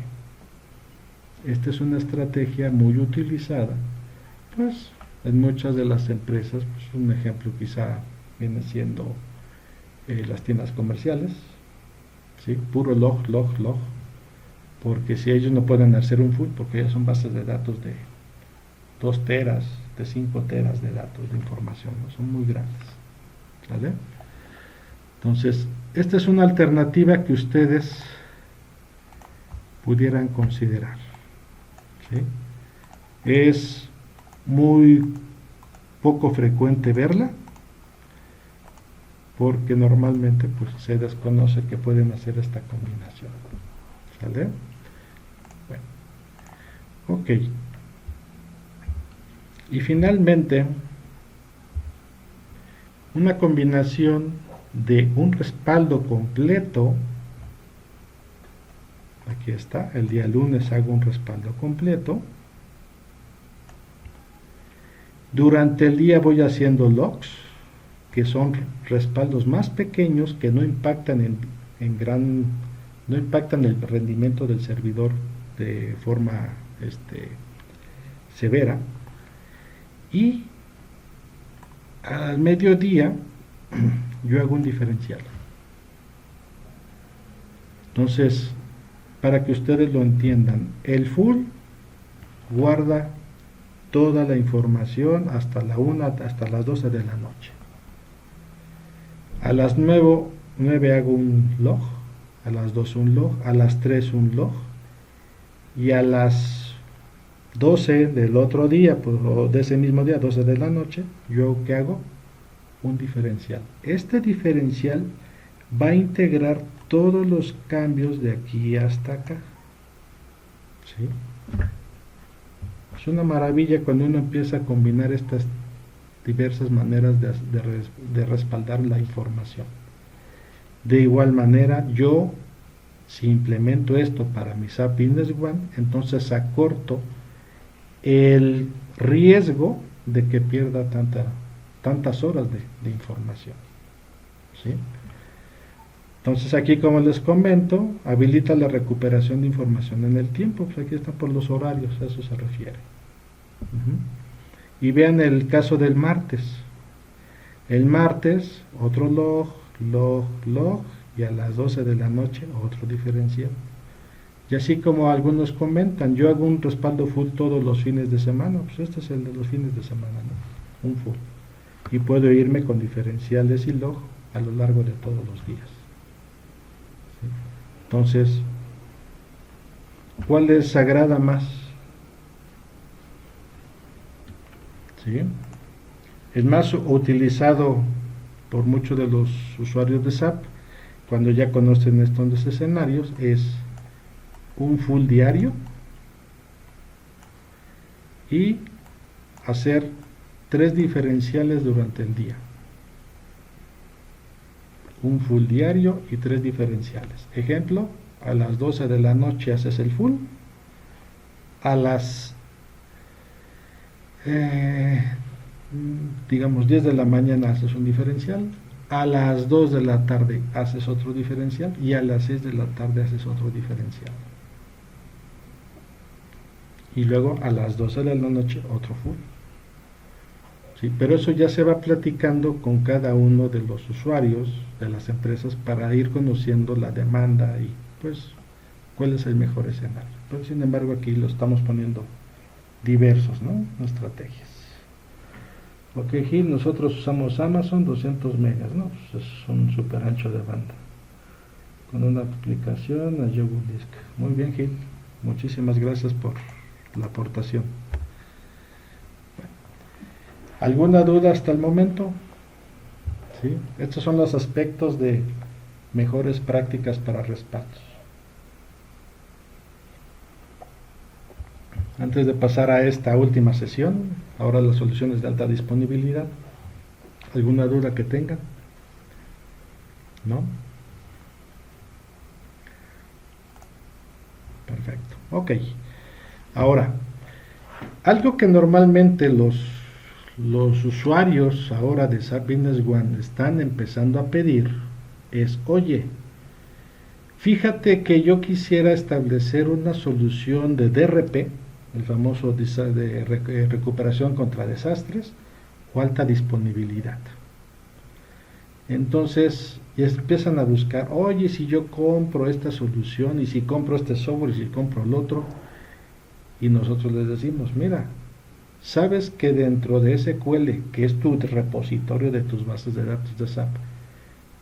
Esta es una estrategia muy utilizada, pues en muchas de las empresas. Pues un ejemplo quizá viene siendo las tiendas comerciales, ¿sí? Puro log, porque si ellos no pueden hacer un full, porque ellos son bases de datos de 2 teras, de 5 teras de datos de información, ¿no? Son muy grandes, ¿vale? Entonces, esta es una alternativa que ustedes pudieran considerar, ¿sí? Es muy poco frecuente verla, porque normalmente pues se desconoce que pueden hacer esta combinación. ¿Sale? Bueno, ok. Y finalmente, una combinación de un respaldo completo. Aquí está, el día lunes hago un respaldo completo. Durante el día voy haciendo logs, que son respaldos más pequeños que no impactan no impactan el rendimiento del servidor de forma severa. Y al mediodía yo hago un diferencial. Entonces, para que ustedes lo entiendan, el full guarda toda la información hasta la 1, hasta las 12 de la noche. A las 9 hago un log, a las 2 un log, a las 3 un log, y a las 12 del otro día, pues, o de ese mismo día, 12 de la noche, yo ¿qué hago? Un diferencial. Este diferencial va a integrar todos los cambios de aquí hasta acá. ¿Sí? Es una maravilla cuando uno empieza a combinar estas diversas maneras de respaldar la información. De igual manera, yo, si implemento esto para mi SAP Business One, entonces acorto el riesgo de que pierda tantas horas de información. ¿Sí? Entonces aquí, como les comento, habilita la recuperación de información en el tiempo. Pues aquí está por los horarios, a eso se refiere. Y vean el caso del martes. El martes, otro log, y a las 12 de la noche, otro diferencial. Y así como algunos comentan, yo hago un respaldo full todos los fines de semana, pues este es el de los fines de semana, ¿no? Un full. Y puedo irme con diferenciales y log a lo largo de todos los días. ¿Sí? Entonces, ¿cuál les agrada más? ¿Sí? El más utilizado por muchos de los usuarios de SAP, cuando ya conocen estos escenarios, es un full diario y hacer 3 diferenciales durante el día. Un full diario y 3 diferenciales. Ejemplo, a las 12 de la noche haces el full, a las digamos 10 de la mañana haces un diferencial, a las 2 de la tarde haces otro diferencial y a las 6 de la tarde haces otro diferencial. Y luego a las 12 de la noche otro full. ¿Sí? Pero eso ya se va platicando con cada uno de los usuarios de las empresas para ir conociendo la demanda y pues cuál es el mejor escenario. Pero sin embargo aquí lo estamos poniendo diversos, ¿no? Estrategias. Ok, Gil, nosotros usamos Amazon 200 megas, ¿no? Pues es un super ancho de banda. Con una aplicación a Google Disk. Muy bien, Gil. Muchísimas gracias por la aportación. Bueno, ¿alguna duda hasta el momento? ¿Sí? Estos son los aspectos de mejores prácticas para respaldos. Antes de pasar a esta última sesión, ahora las soluciones de alta disponibilidad. ¿Alguna duda que tengan? ¿No? Perfecto. Ok. Ahora, algo que normalmente los usuarios ahora de SAP Business One están empezando a pedir es, oye, fíjate que yo quisiera establecer una solución de DRP, el famoso de recuperación contra desastres, o alta disponibilidad. Entonces ya empiezan a buscar, oye, si yo compro esta solución, y si compro este software, y si compro el otro, y nosotros les decimos, mira, ¿sabes que dentro de SQL, que es tu repositorio de tus bases de datos de SAP,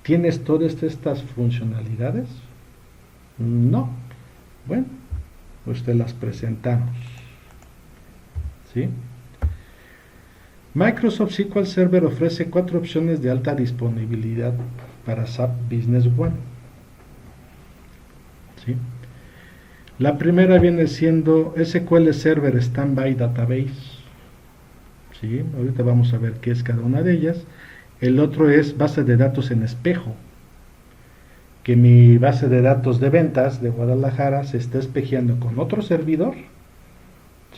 tienes todas estas funcionalidades? No. Bueno, pues te las presentamos. ¿Sí? Microsoft SQL Server ofrece 4 opciones de alta disponibilidad para SAP Business One. ¿Sí? La primera viene siendo SQL Server Standby Database. ¿Sí? Ahorita vamos a ver qué es cada una de ellas. El otro es base de datos en espejo, que mi base de datos de ventas de Guadalajara se está espejeando con otro servidor,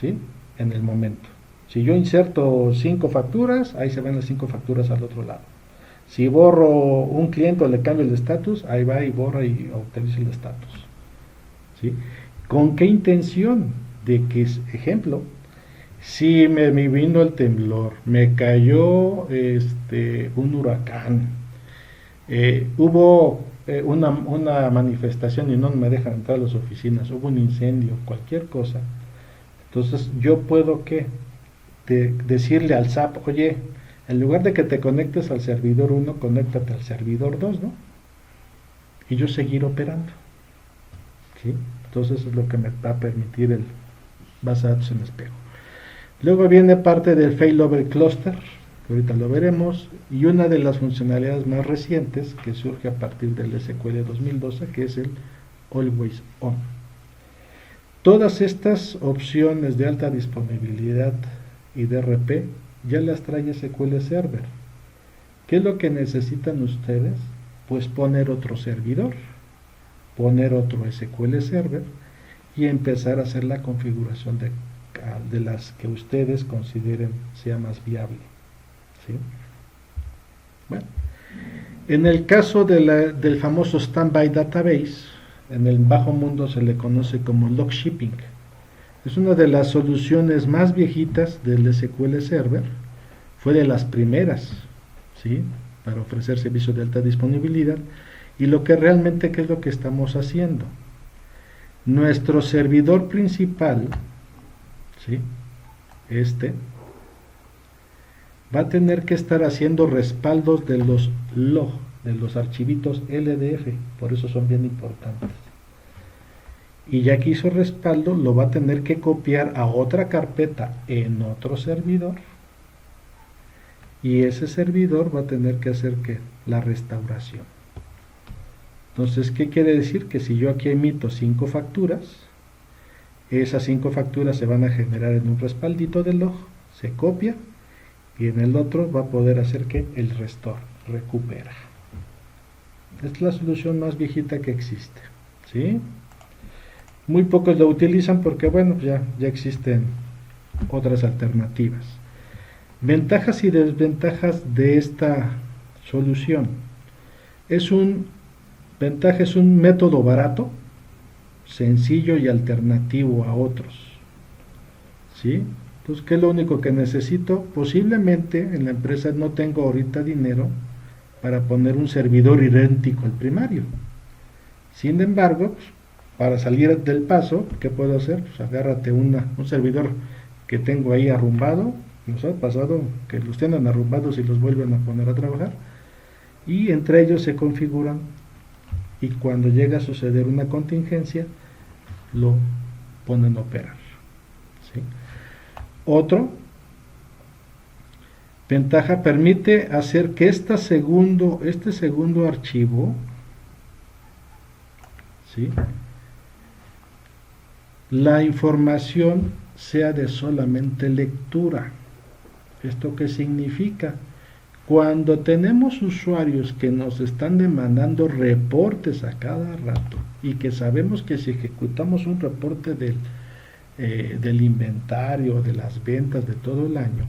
¿sí? En el momento. Si yo inserto 5 facturas, ahí se ven las 5 facturas al otro lado. Si borro un cliente o le cambio el estatus, ahí va y borra y actualiza el estatus. ¿Sí? ¿Con qué intención? De que, ejemplo, si me vino el temblor, me cayó un huracán, hubo una manifestación y no me dejan entrar a las oficinas, hubo un incendio, cualquier cosa, entonces yo puedo decirle al SAP, oye, en lugar de que te conectes al servidor 1, conéctate al servidor 2, ¿no? Y yo seguir operando, ¿sí? Entonces es lo que me va a permitir el base de datos en espejo. Luego viene parte del failover cluster, que ahorita lo veremos, y una de las funcionalidades más recientes que surge a partir del SQL 2012, que es el Always On. Todas estas opciones de alta disponibilidad y DRP ya las trae SQL Server. ¿Qué es lo que necesitan ustedes? Pues poner otro servidor, poner otro SQL Server y empezar a hacer la configuración de las que ustedes consideren sea más viable, ¿sí? Bueno, en el caso del famoso Standby Database, en el bajo mundo se le conoce como log shipping. Es una de las soluciones más viejitas del SQL Server, fue de las primeras, ¿sí?, para ofrecer servicios de alta disponibilidad. Y lo que realmente, ¿qué es lo que estamos haciendo? Nuestro servidor principal, ¿sí?, va a tener que estar haciendo respaldos de los log, de los archivitos LDF, por eso son bien importantes. Y ya que hizo respaldo, lo va a tener que copiar a otra carpeta en otro servidor, y ese servidor va a tener que hacer la restauración. Entonces, ¿qué quiere decir? Que si yo aquí emito 5 facturas, esas 5 facturas se van a generar en un respaldito de log, se copia, y en el otro va a poder hacer el restore, recupera. Es la solución más viejita que existe, ¿sí? Muy pocos lo utilizan porque, bueno, ya existen otras alternativas. Ventajas y desventajas de esta solución. Ventaja es un método barato, sencillo y alternativo a otros, ¿sí? Entonces, ¿qué es lo único que necesito? Posiblemente en la empresa no tengo ahorita dinero para poner un servidor idéntico al primario. Sin embargo, pues, para salir del paso, ¿qué puedo hacer? Pues agárrate un servidor que tengo ahí arrumbado. Nos ha pasado que los tienen arrumbados y los vuelven a poner a trabajar, y entre ellos se configuran, y cuando llega a suceder una contingencia lo ponen a operar, ¿sí? Otro ventaja, permite hacer que este segundo archivo, ¿sí?, la información sea de solamente lectura. ¿Esto qué significa? Cuando tenemos usuarios que nos están demandando reportes a cada rato, y que sabemos que si ejecutamos un reporte del inventario, de las ventas de todo el año,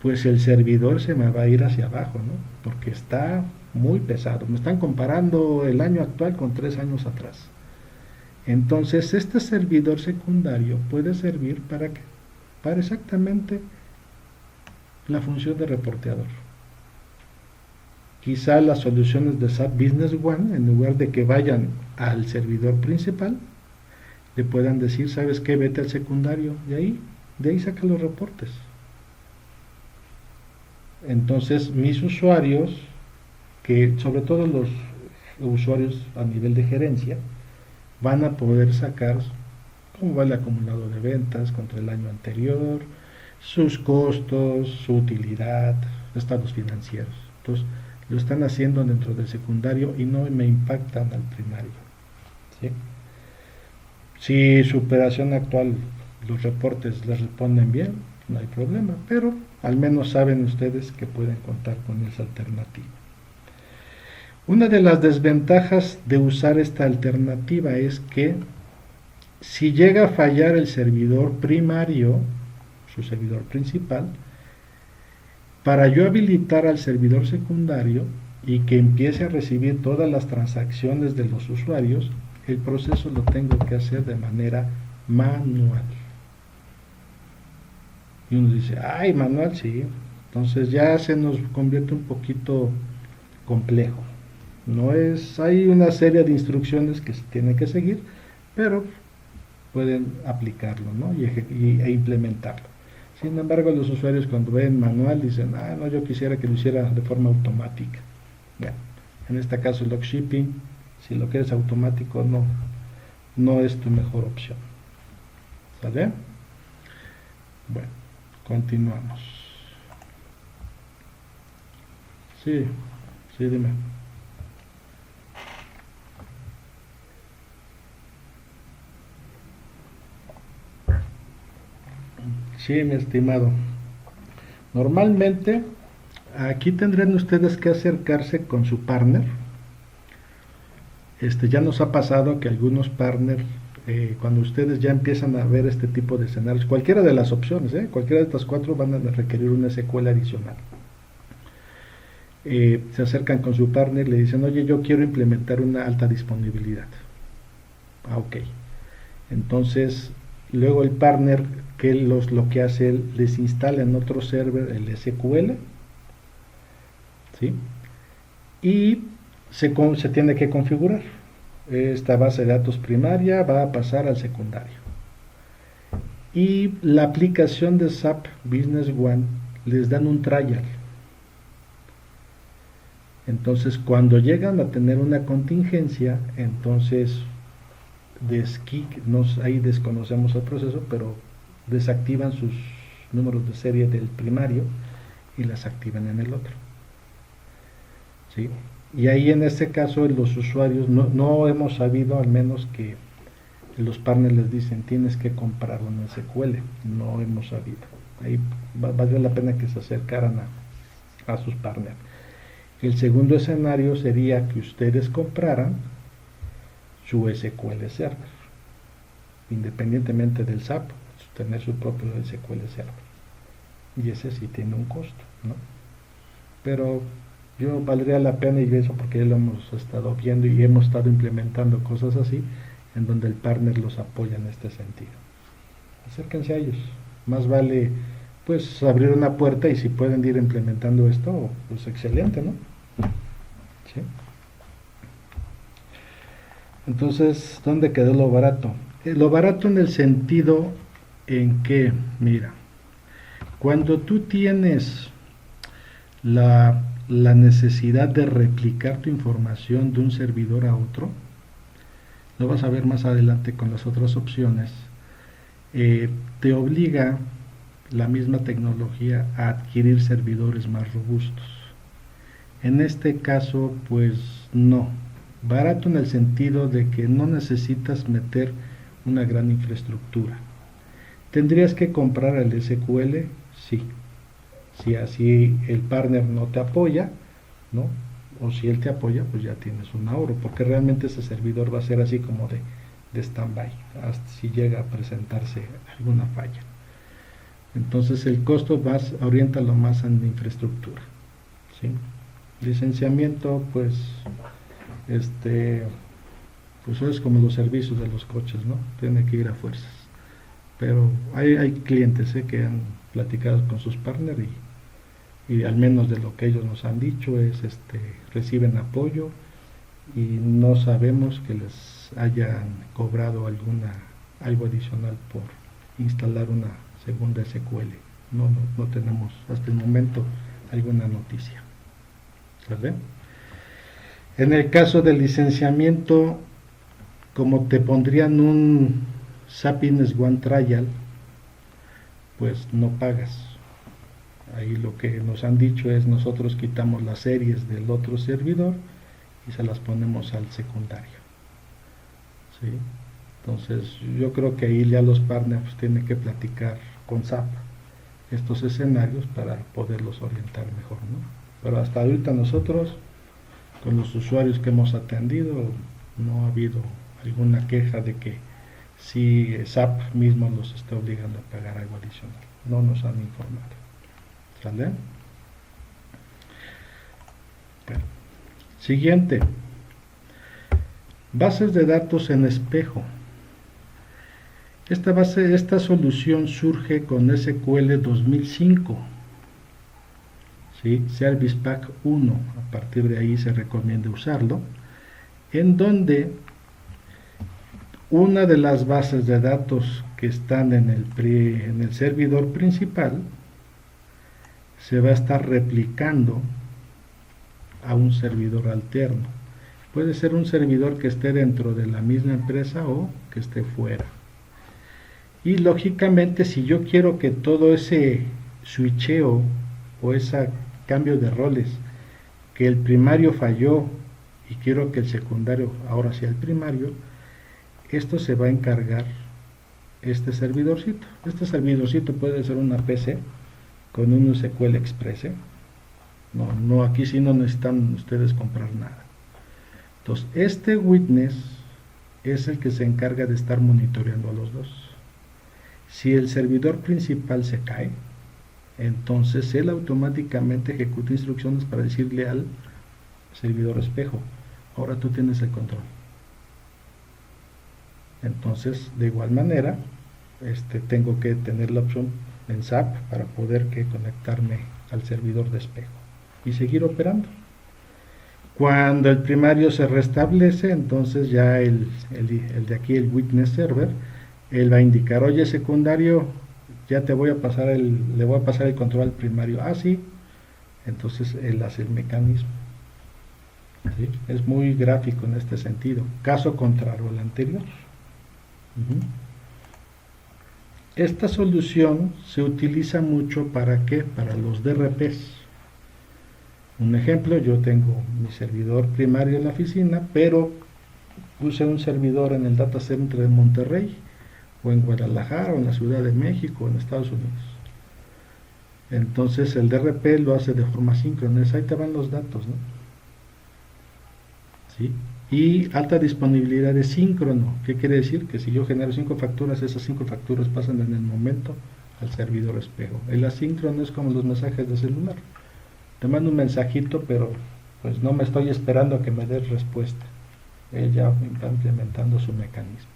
pues el servidor se me va a ir hacia abajo, ¿no? Porque está muy pesado. Me están comparando el año actual con 3 años atrás. Entonces, este servidor secundario puede servir para exactamente la función de reporteador. Quizá las soluciones de SAP Business One, en lugar de que vayan al servidor principal, le puedan decir, ¿sabes qué? Vete al secundario, de ahí saca los reportes. Entonces, mis usuarios, que sobre todo los usuarios a nivel de gerencia, van a poder sacar cómo va el acumulado de ventas contra el año anterior, sus costos, su utilidad, estados financieros. Entonces, lo están haciendo dentro del secundario y no me impactan al primario, ¿sí? Si su operación actual, los reportes les responden bien, no hay problema, pero al menos saben ustedes que pueden contar con esa alternativa. Una de las desventajas de usar esta alternativa es que si llega a fallar el servidor primario, su servidor principal, para yo habilitar al servidor secundario y que empiece a recibir todas las transacciones de los usuarios, el proceso lo tengo que hacer de manera manual. Y uno dice, ay, manual, sí. Entonces ya se nos convierte un poquito complejo, No es, hay una serie de instrucciones que se tienen que seguir, pero pueden aplicarlo, ¿no? E implementarlo. Sin embargo, los usuarios cuando ven manual dicen, ah, no, yo quisiera que lo hiciera de forma automática. Bueno, en este caso el dropshipping, si lo quieres automático, no es tu mejor opción. ¿Sale? Bueno, continuamos. Sí, sí, dime. Sí, mi estimado. Normalmente, aquí tendrán ustedes que acercarse con su partner. Ya nos ha pasado que algunos partners, cuando ustedes ya empiezan a ver este tipo de escenarios, cualquiera de las opciones, cualquiera de estas cuatro van a requerir una SQL adicional. Se acercan con su partner y le dicen, oye, yo quiero implementar una alta disponibilidad. Ah, ok. Entonces, luego el partner, lo que hace, él les instala en otro server el SQL, ¿sí? Y se tiene que configurar. Esta base de datos primaria va a pasar al secundario. Y la aplicación de SAP Business One les dan un trial. Entonces, cuando llegan a tener una contingencia, entonces ahí desconocemos el proceso, pero desactivan sus números de serie del primario y las activan en el otro. ¿Sí? Y ahí en este caso los usuarios no hemos sabido, al menos que los partners les dicen tienes que comprar un SQL, no hemos sabido. Ahí valió la pena que se acercaran a sus partners. El segundo escenario sería que ustedes compraran su SQL Server, independientemente del SAP, tener su propio SQL Server. Y ese sí tiene un costo, ¿no? Pero yo valdría la pena, y eso porque ya lo hemos estado viendo y hemos estado implementando cosas así, en donde el partner los apoya en este sentido. Acérquense a ellos. Más vale pues abrir una puerta, y si pueden ir implementando esto, pues excelente, ¿no? ¿Sí? Entonces, ¿dónde quedó lo barato? Lo barato en el sentido en que, mira, cuando tú tienes la necesidad de replicar tu información de un servidor a otro, lo vas a ver más adelante con las otras opciones, te obliga la misma tecnología a adquirir servidores más robustos. En este caso, pues no. Barato en el sentido de que no necesitas meter una gran infraestructura. ¿Tendrías que comprar el SQL? Sí. Si así el partner no te apoya, ¿no? O si él te apoya, pues ya tienes un ahorro, porque realmente ese servidor va a ser así como de stand-by, hasta si llega a presentarse alguna falla. Entonces el costo oriéntalo más en infraestructura, ¿sí? Licenciamiento, pues pues es como los servicios de los coches, ¿no? Tiene que ir a fuerzas. Pero hay clientes que han platicado con sus partners, y al menos de lo que ellos nos han dicho es reciben apoyo, y no sabemos que les hayan cobrado algo adicional por instalar una segunda SQL. No tenemos hasta el momento alguna noticia. ¿Vale? En el caso del licenciamiento, como te pondrían un SAP Business One Trial, pues no pagas. Ahí lo que nos han dicho es, nosotros quitamos las series del otro servidor y se las ponemos al secundario. ¿Sí? Entonces yo creo que ahí ya los partners tienen que platicar con SAP estos escenarios para poderlos orientar mejor, ¿no? Pero hasta ahorita nosotros, con los usuarios que hemos atendido, no ha habido alguna queja de que si SAP mismo los está obligando a pagar algo adicional. No nos han informado. ¿Sale? Bueno. Siguiente. Bases de datos en espejo. Esta solución surge con SQL 2005. ¿sí? Service Pack 1, a partir de ahí se recomienda usarlo, en donde una de las bases de datos que están en el servidor principal se va a estar replicando a un servidor alterno. Puede ser un servidor que esté dentro de la misma empresa o que esté fuera. Y lógicamente, si yo quiero que todo ese switcheo o ese cambio de roles, que el primario falló y quiero que el secundario ahora sea el primario, esto se va a encargar este servidorcito. Este servidorcito puede ser una PC con un SQL Express. No, aquí sí no necesitan ustedes comprar nada. Entonces, este witness es el que se encarga de estar monitoreando a los dos. Si el servidor principal se cae, entonces él automáticamente ejecuta instrucciones para decirle al servidor espejo: ahora tú tienes el control. Entonces, de igual manera, tengo que tener la opción en SAP para poder conectarme al servidor de espejo y seguir operando. Cuando el primario se restablece, entonces ya el de aquí, el witness server, él va a indicar: oye, secundario, ya le voy a pasar el control al primario. Ah, sí. Entonces él hace el mecanismo. ¿Sí? Es muy gráfico en este sentido. Caso contrario al anterior. Esta solución se utiliza mucho ¿para qué? Para los DRPs. Un ejemplo: yo tengo mi servidor primario en la oficina, pero puse un servidor en el data center de Monterrey, o en Guadalajara, o en la Ciudad de México, o en Estados Unidos. Entonces el DRP lo hace de forma síncrona. Ahí te van los datos, ¿no? ¿Sí? Y alta disponibilidad de síncrono. ¿Qué quiere decir? Que si yo genero 5 facturas, esas 5 facturas pasan en el momento al servidor espejo. El asíncrono es como los mensajes de celular. Te mando un mensajito, pero pues no me estoy esperando a que me des respuesta. Ella va implementando su mecanismo.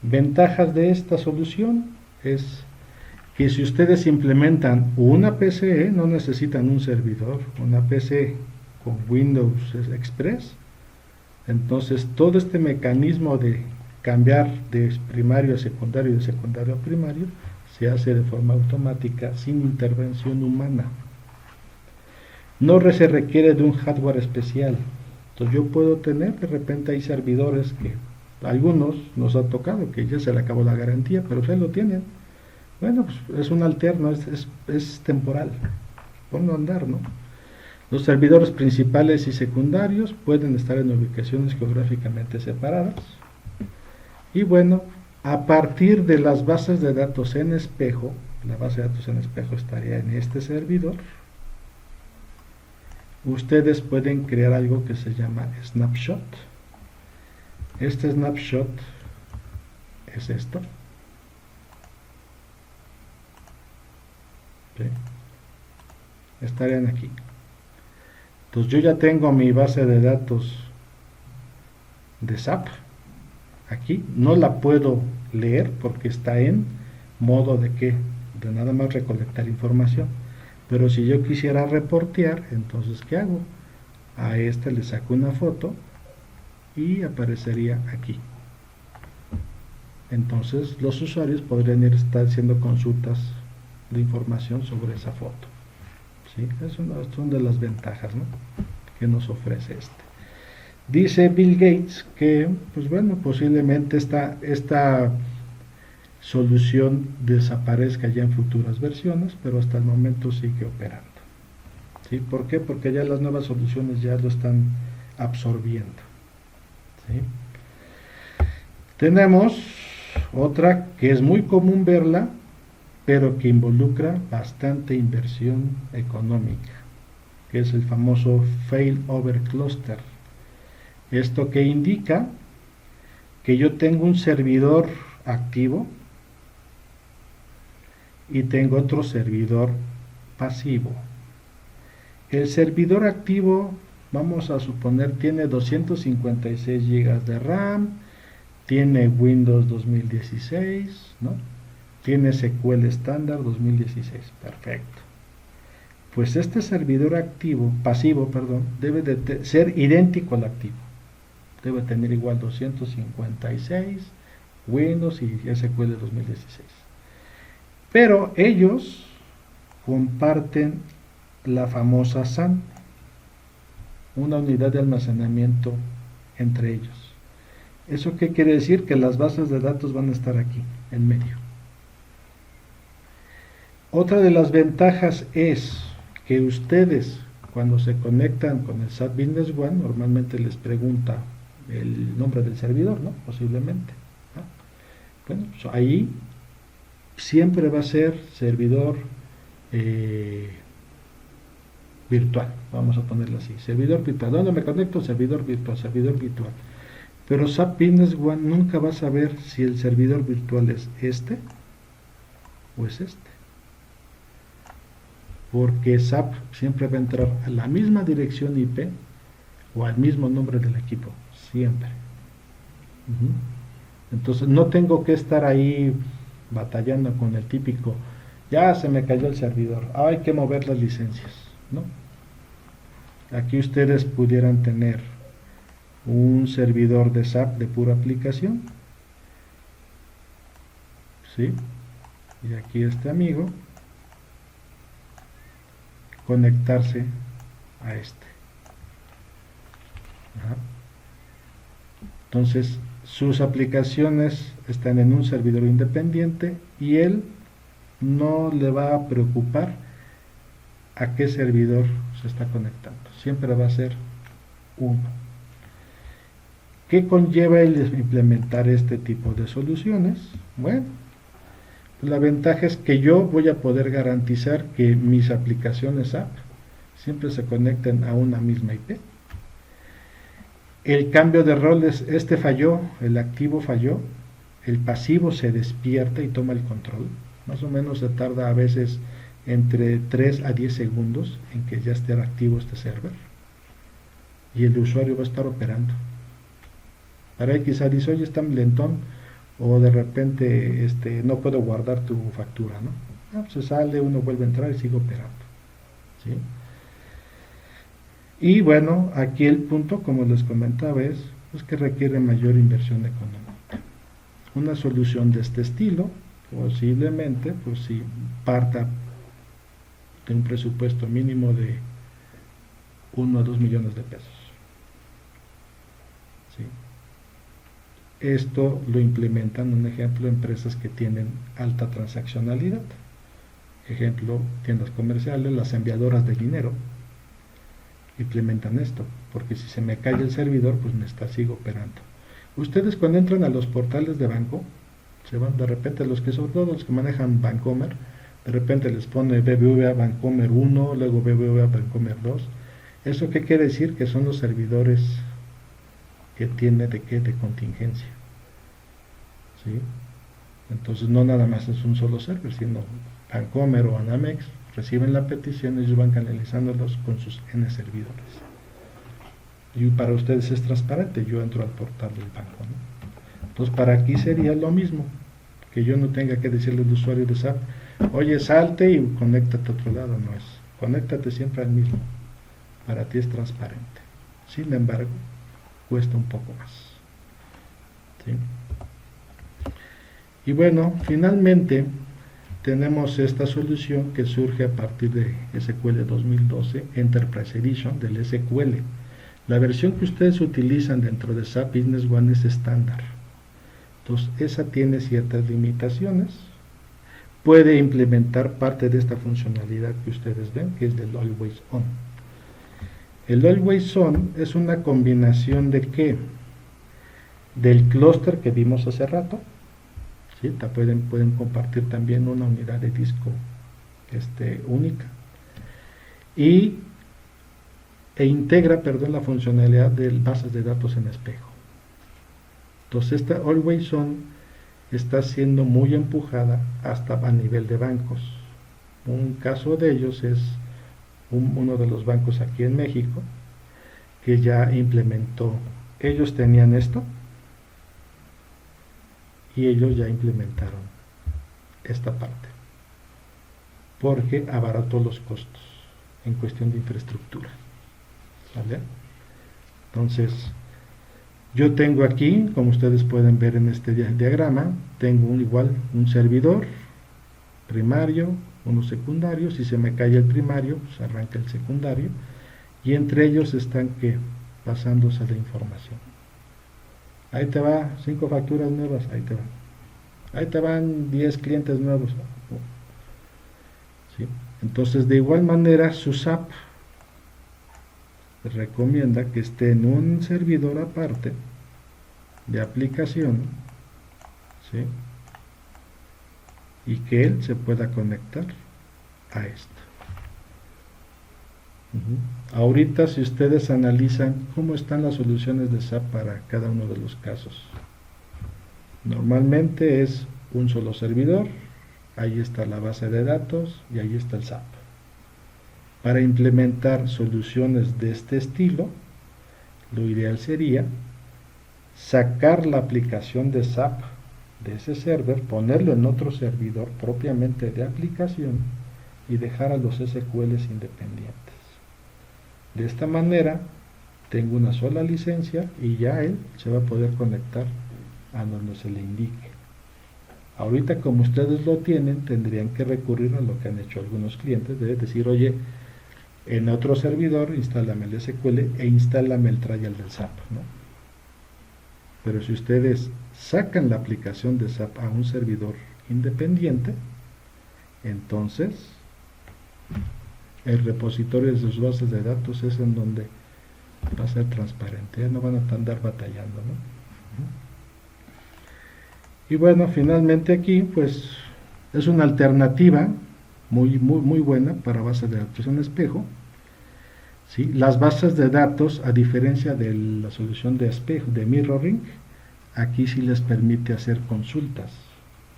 Ventajas de esta solución es que si ustedes implementan una PC, no necesitan un servidor, una PC con Windows Express, entonces todo este mecanismo de cambiar de primario a secundario y de secundario a primario se hace de forma automática, sin intervención humana. No se requiere de un hardware especial. Entonces yo puedo tener, de repente hay servidores que algunos nos ha tocado que ya se le acabó la garantía, pero ustedes lo tienen. Bueno, pues es un alterno, es temporal. Ponlo a andar, ¿no? Los servidores principales y secundarios pueden estar en ubicaciones geográficamente separadas. Y bueno, a partir de las bases de datos en espejo, la base de datos en espejo estaría en este servidor, ustedes pueden crear algo que se llama snapshot. Este snapshot es esto. ¿Sí? Estarían aquí. Entonces yo ya tengo mi base de datos de SAP aquí. No la puedo leer porque está en modo de nada más recolectar información. Pero si yo quisiera reportear, entonces ¿qué hago? A le saco una foto y aparecería aquí. Entonces los usuarios podrían estar haciendo consultas de información sobre esa foto. ¿Sí? Son de las ventajas, ¿no?, que nos ofrece Dice Bill Gates que, pues bueno, posiblemente esta solución desaparezca ya en futuras versiones, pero hasta el momento sigue operando. ¿Sí? ¿Por qué? Porque ya las nuevas soluciones ya lo están absorbiendo. ¿Sí? Tenemos otra que es muy común verla, pero que involucra bastante inversión económica, que es el famoso failover cluster. Esto que indica que yo tengo un servidor activo y tengo otro servidor pasivo. El servidor activo, vamos a suponer, tiene 256 GB de RAM, tiene Windows 2016, ¿no? Tiene SQL estándar 2016, perfecto. Pues este servidor pasivo, debe de ser idéntico al activo. Debe tener igual 256, Windows y SQL 2016. Pero ellos comparten la famosa SAN, una unidad de almacenamiento entre ellos. ¿Eso qué quiere decir? Que las bases de datos van a estar aquí, en medio. Otra de las ventajas es que ustedes, cuando se conectan con el SAP Business One, normalmente les pregunta el nombre del servidor, ¿no? Posiblemente, ¿no? Bueno, pues ahí siempre va a ser servidor virtual, vamos a ponerlo así, servidor virtual. ¿Dónde me conecto? Servidor virtual, servidor virtual. Pero SAP Business One nunca va a saber si el servidor virtual es este o es este. Porque SAP siempre va a entrar a la misma dirección IP o al mismo nombre del equipo, siempre. Entonces no tengo que estar ahí batallando con el típico, ya se me cayó el servidor, hay que mover las licencias, ¿no? Aquí ustedes pudieran tener un servidor de SAP de pura aplicación, ¿sí? Y aquí este amigo conectarse a este. Ajá. Entonces sus aplicaciones están en un servidor independiente y él no le va a preocupar a qué servidor se está conectando, siempre va a ser uno. ¿Qué conlleva el implementar este tipo de soluciones? Bueno, la ventaja es que yo voy a poder garantizar que mis aplicaciones app siempre se conecten a una misma IP. El cambio de roles, este falló, el activo falló, el pasivo se despierta y toma el control. Más o menos se tarda a veces entre 3 a 10 segundos en que ya esté activo este server. Y el usuario va a estar operando. Para él quizá dice, oye, está lentón, o de repente no puedo guardar tu factura, ¿no? Pues se sale, uno vuelve a entrar y sigue operando, ¿sí? Y bueno, aquí el punto, como les comentaba, es pues, que requiere mayor inversión económica. Una solución de este estilo, posiblemente, pues si parta de un presupuesto mínimo de 1 a 2 millones de pesos. ¿Sí? Esto lo implementan, un ejemplo, empresas que tienen alta transaccionalidad. Ejemplo, tiendas comerciales, las enviadoras de dinero implementan esto, porque si se me cae el servidor, pues sigo operando. Ustedes cuando entran a los portales de banco, se van de repente sobre todo los que manejan Bancomer, de repente les pone BBVA Bancomer 1, luego BBVA Bancomer 2. ¿Eso qué quiere decir? Que son los servidores que tiene de contingencia, ¿sí? Entonces no nada más es un solo server, sino Bancomer o Anamex reciben la petición y ellos van canalizándolos con sus N servidores. Y para ustedes es transparente, yo entro al portal del banco, ¿no? Entonces para aquí sería lo mismo, que yo no tenga que decirle al usuario de SAP, oye, salte y conéctate a otro lado, no es, conéctate siempre al mismo, para ti es transparente. Sin embargo, cuesta un poco más, ¿sí? Y bueno, finalmente tenemos esta solución que surge a partir de SQL 2012 Enterprise Edition del SQL. La versión que ustedes utilizan dentro de SAP Business One es estándar. Entonces, esa tiene ciertas limitaciones. Puede implementar parte de esta funcionalidad que ustedes ven, que es del Always On. El Always On es una combinación de ¿qué? Del clúster que vimos hace rato. ¿Sí? Pueden compartir también una unidad de disco única. E integra, la funcionalidad de bases de datos en espejo. Entonces esta Always On está siendo muy empujada hasta a nivel de bancos. Un caso de ellos es uno de los bancos aquí en México que ya implementó, ellos tenían esto y ellos ya implementaron esta parte porque abarató los costos. en cuestión de infraestructura. ¿Vale? Entonces, yo tengo aquí, como ustedes pueden ver en este diagrama, tengo igual un servidor primario, uno secundario. Si se me cae el primario, pues arranca el secundario, y entre ellos están pasándose la información. Ahí te va 5 facturas nuevas, ahí te van. Ahí te van 10 clientes nuevos. ¿Sí? Entonces, de igual manera, su SAP recomienda que esté en un servidor aparte de aplicación, ¿sí? Y que él se pueda conectar a esto. Ahorita, si ustedes analizan cómo están las soluciones de SAP para cada uno de los casos, normalmente es un solo servidor, ahí está la base de datos y ahí está el SAP. Para implementar soluciones de este estilo, lo ideal sería sacar la aplicación de SAP de ese server, ponerlo en otro servidor propiamente de aplicación y dejar a los SQLs independientes. De esta manera tengo una sola licencia y ya él se va a poder conectar a donde se le indique. Ahorita, como ustedes lo tienen, tendrían que recurrir a lo que han hecho algunos clientes, de decir, oye, en otro servidor instálame el SQL e instálame el trial del SAP, ¿no? Pero si ustedes sacan la aplicación de SAP a un servidor independiente, entonces el repositorio de sus bases de datos es en donde va a ser transparente, ya no van a andar batallando, ¿no? Y bueno, finalmente aquí pues es una alternativa muy buena para bases de datos en espejo. ¿Sí? Las bases de datos, a diferencia de la solución de espejo, de mirroring, aquí sí les permite hacer consultas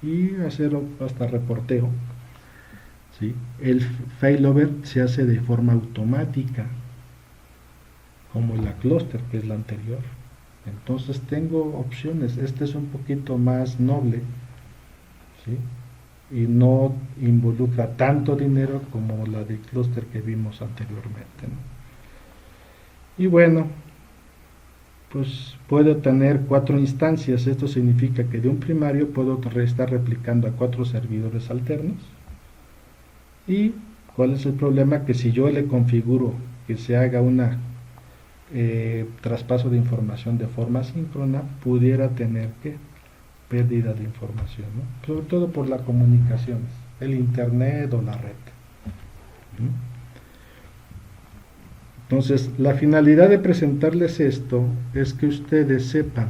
y hacer hasta reporteo. ¿Sí? El failover se hace de forma automática, como la cluster, que es la anterior. Entonces tengo opciones. Este es un poquito más noble, ¿sí? Y no involucra tanto dinero como la de cluster que vimos anteriormente, ¿no? Y bueno, pues puedo tener 4 instancias. Esto significa que de un primario puedo estar replicando a 4 servidores alternos. ¿Y cuál es el problema? Que si yo le configuro que se haga una traspaso de información de forma síncrona, pudiera tener pérdida de información, ¿no? Sobre todo por las comunicaciones, el internet o la red. Entonces, la finalidad de presentarles esto es que ustedes sepan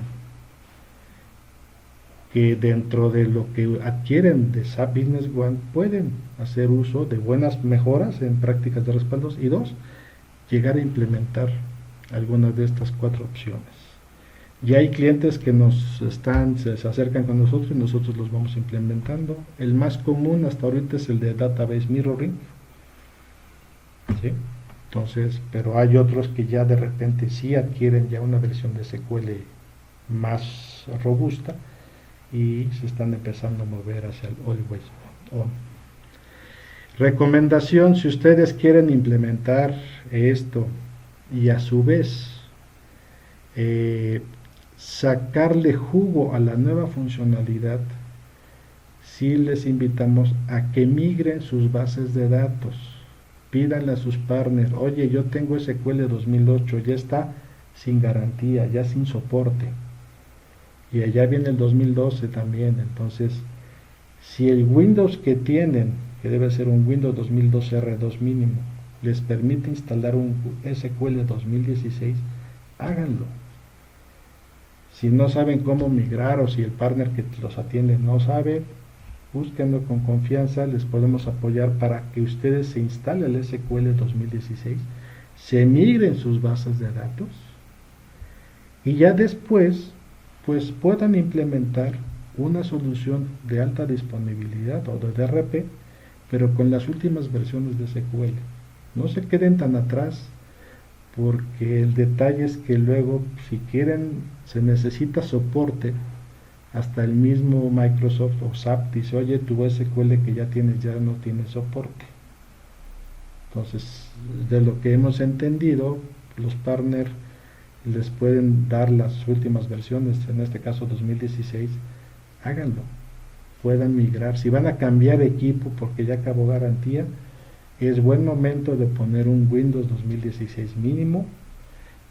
que dentro de lo que adquieren de SAP Business One pueden hacer uso de buenas mejoras en prácticas de respaldos, y 2, llegar a implementar algunas de estas 4 opciones. Ya hay clientes que se acercan con nosotros y nosotros los vamos implementando. El más común hasta ahorita es el de Database Mirroring, ¿sí? Entonces, pero hay otros que ya de repente sí adquieren ya una versión de SQL más robusta y se están empezando a mover hacia el Always On. Recomendación: si ustedes quieren implementar esto y a su vez sacarle jugo a la nueva funcionalidad, sí les invitamos a que migren sus bases de datos. Pídanle a sus partners, oye, yo tengo SQL 2008, ya está sin garantía, ya sin soporte, y allá viene el 2012 también. Entonces, si el Windows que tienen, que debe ser un Windows 2012 R2 mínimo, les permite instalar un SQL 2016, háganlo. Si no saben cómo migrar, o si el partner que los atiende no sabe, búsquenlo con confianza, les podemos apoyar para que ustedes se instalen el SQL 2016, se migren sus bases de datos y ya después pues puedan implementar una solución de alta disponibilidad o de DRP, pero con las últimas versiones de SQL. No se queden tan atrás, porque el detalle es que luego, si quieren, se necesita soporte. Hasta el mismo Microsoft o SAP dice, oye, tu SQL que ya tienes ya no tiene soporte. Entonces, de lo que hemos entendido, los partners les pueden dar las últimas versiones, en este caso 2016, háganlo, puedan migrar. Si van a cambiar equipo porque ya acabó garantía, es buen momento de poner un Windows 2016 mínimo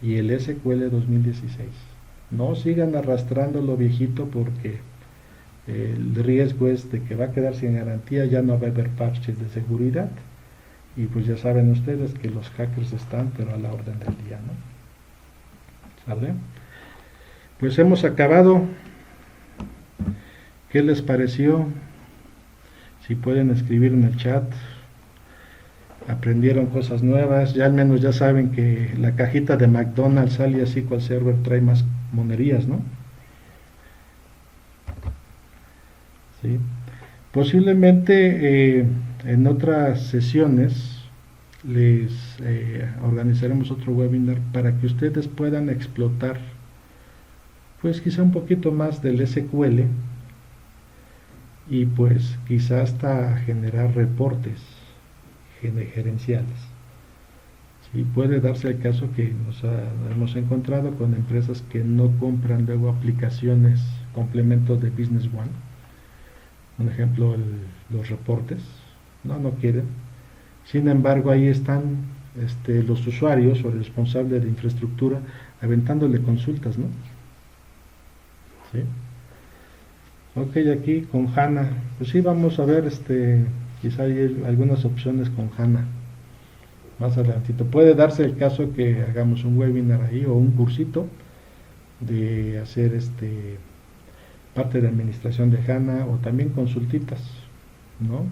y el SQL 2016. No sigan arrastrando lo viejito porque el riesgo es de que va a quedar sin garantía, ya no va a haber parches de seguridad y pues ya saben ustedes que los hackers están pero a la orden del día, ¿no? ¿Sale? Pues hemos acabado. ¿Qué les pareció? Si pueden escribir en el chat. Aprendieron cosas nuevas, ya al menos ya saben que la cajita de McDonald's sale así cual server trae más monerías, ¿no? ¿Sí? Posiblemente en otras sesiones les organizaremos otro webinar para que ustedes puedan explotar pues quizá un poquito más del SQL y pues quizá hasta generar reportes gerenciales. Sí, puede darse el caso que hemos encontrado con empresas que no compran luego aplicaciones, complementos de Business One. Por ejemplo, los reportes, no quieren. Sin embargo, ahí están los usuarios o el responsable de infraestructura aventándole consultas, ¿no? ¿Sí? Ok, aquí con HANA, pues sí, vamos a ver, quizá hay algunas opciones con HANA más adelantito. Puede darse el caso que hagamos un webinar ahí o un cursito de hacer parte de administración de HANA o también consultitas, ¿no?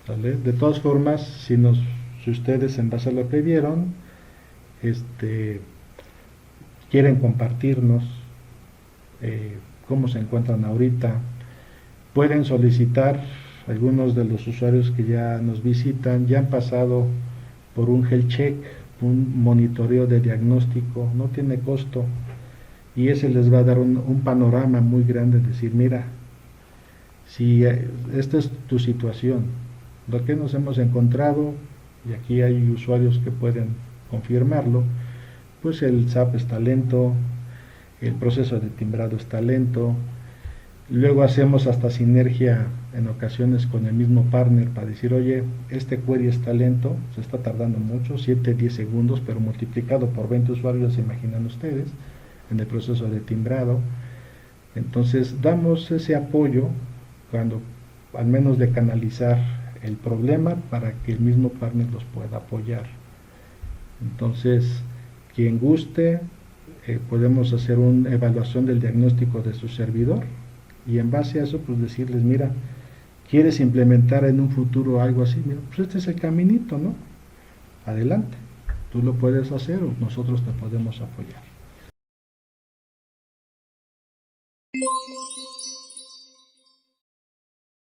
¿Sale? De todas formas, si ustedes en base a lo que vieron, quieren compartirnos cómo se encuentran ahorita, pueden solicitar. Algunos de los usuarios que ya nos visitan ya han pasado por un health check, un monitoreo de diagnóstico, no tiene costo y ese les va a dar un panorama muy grande, decir, mira, si esta es tu situación, lo que nos hemos encontrado, y aquí hay usuarios que pueden confirmarlo, pues el SAP está lento, el proceso de timbrado está lento, luego hacemos hasta sinergia en ocasiones con el mismo partner para decir, oye, este query está lento, se está tardando mucho, 7-10 segundos, pero multiplicado por 20 usuarios, se imaginan ustedes, en el proceso de timbrado. Entonces damos ese apoyo cuando al menos de canalizar el problema para que el mismo partner los pueda apoyar. Entonces, quien guste, podemos hacer una evaluación del diagnóstico de su servidor y en base a eso pues decirles, mira, ¿quieres implementar en un futuro algo así? Mira, pues este es el caminito, ¿no? Adelante, tú lo puedes hacer o nosotros te podemos apoyar.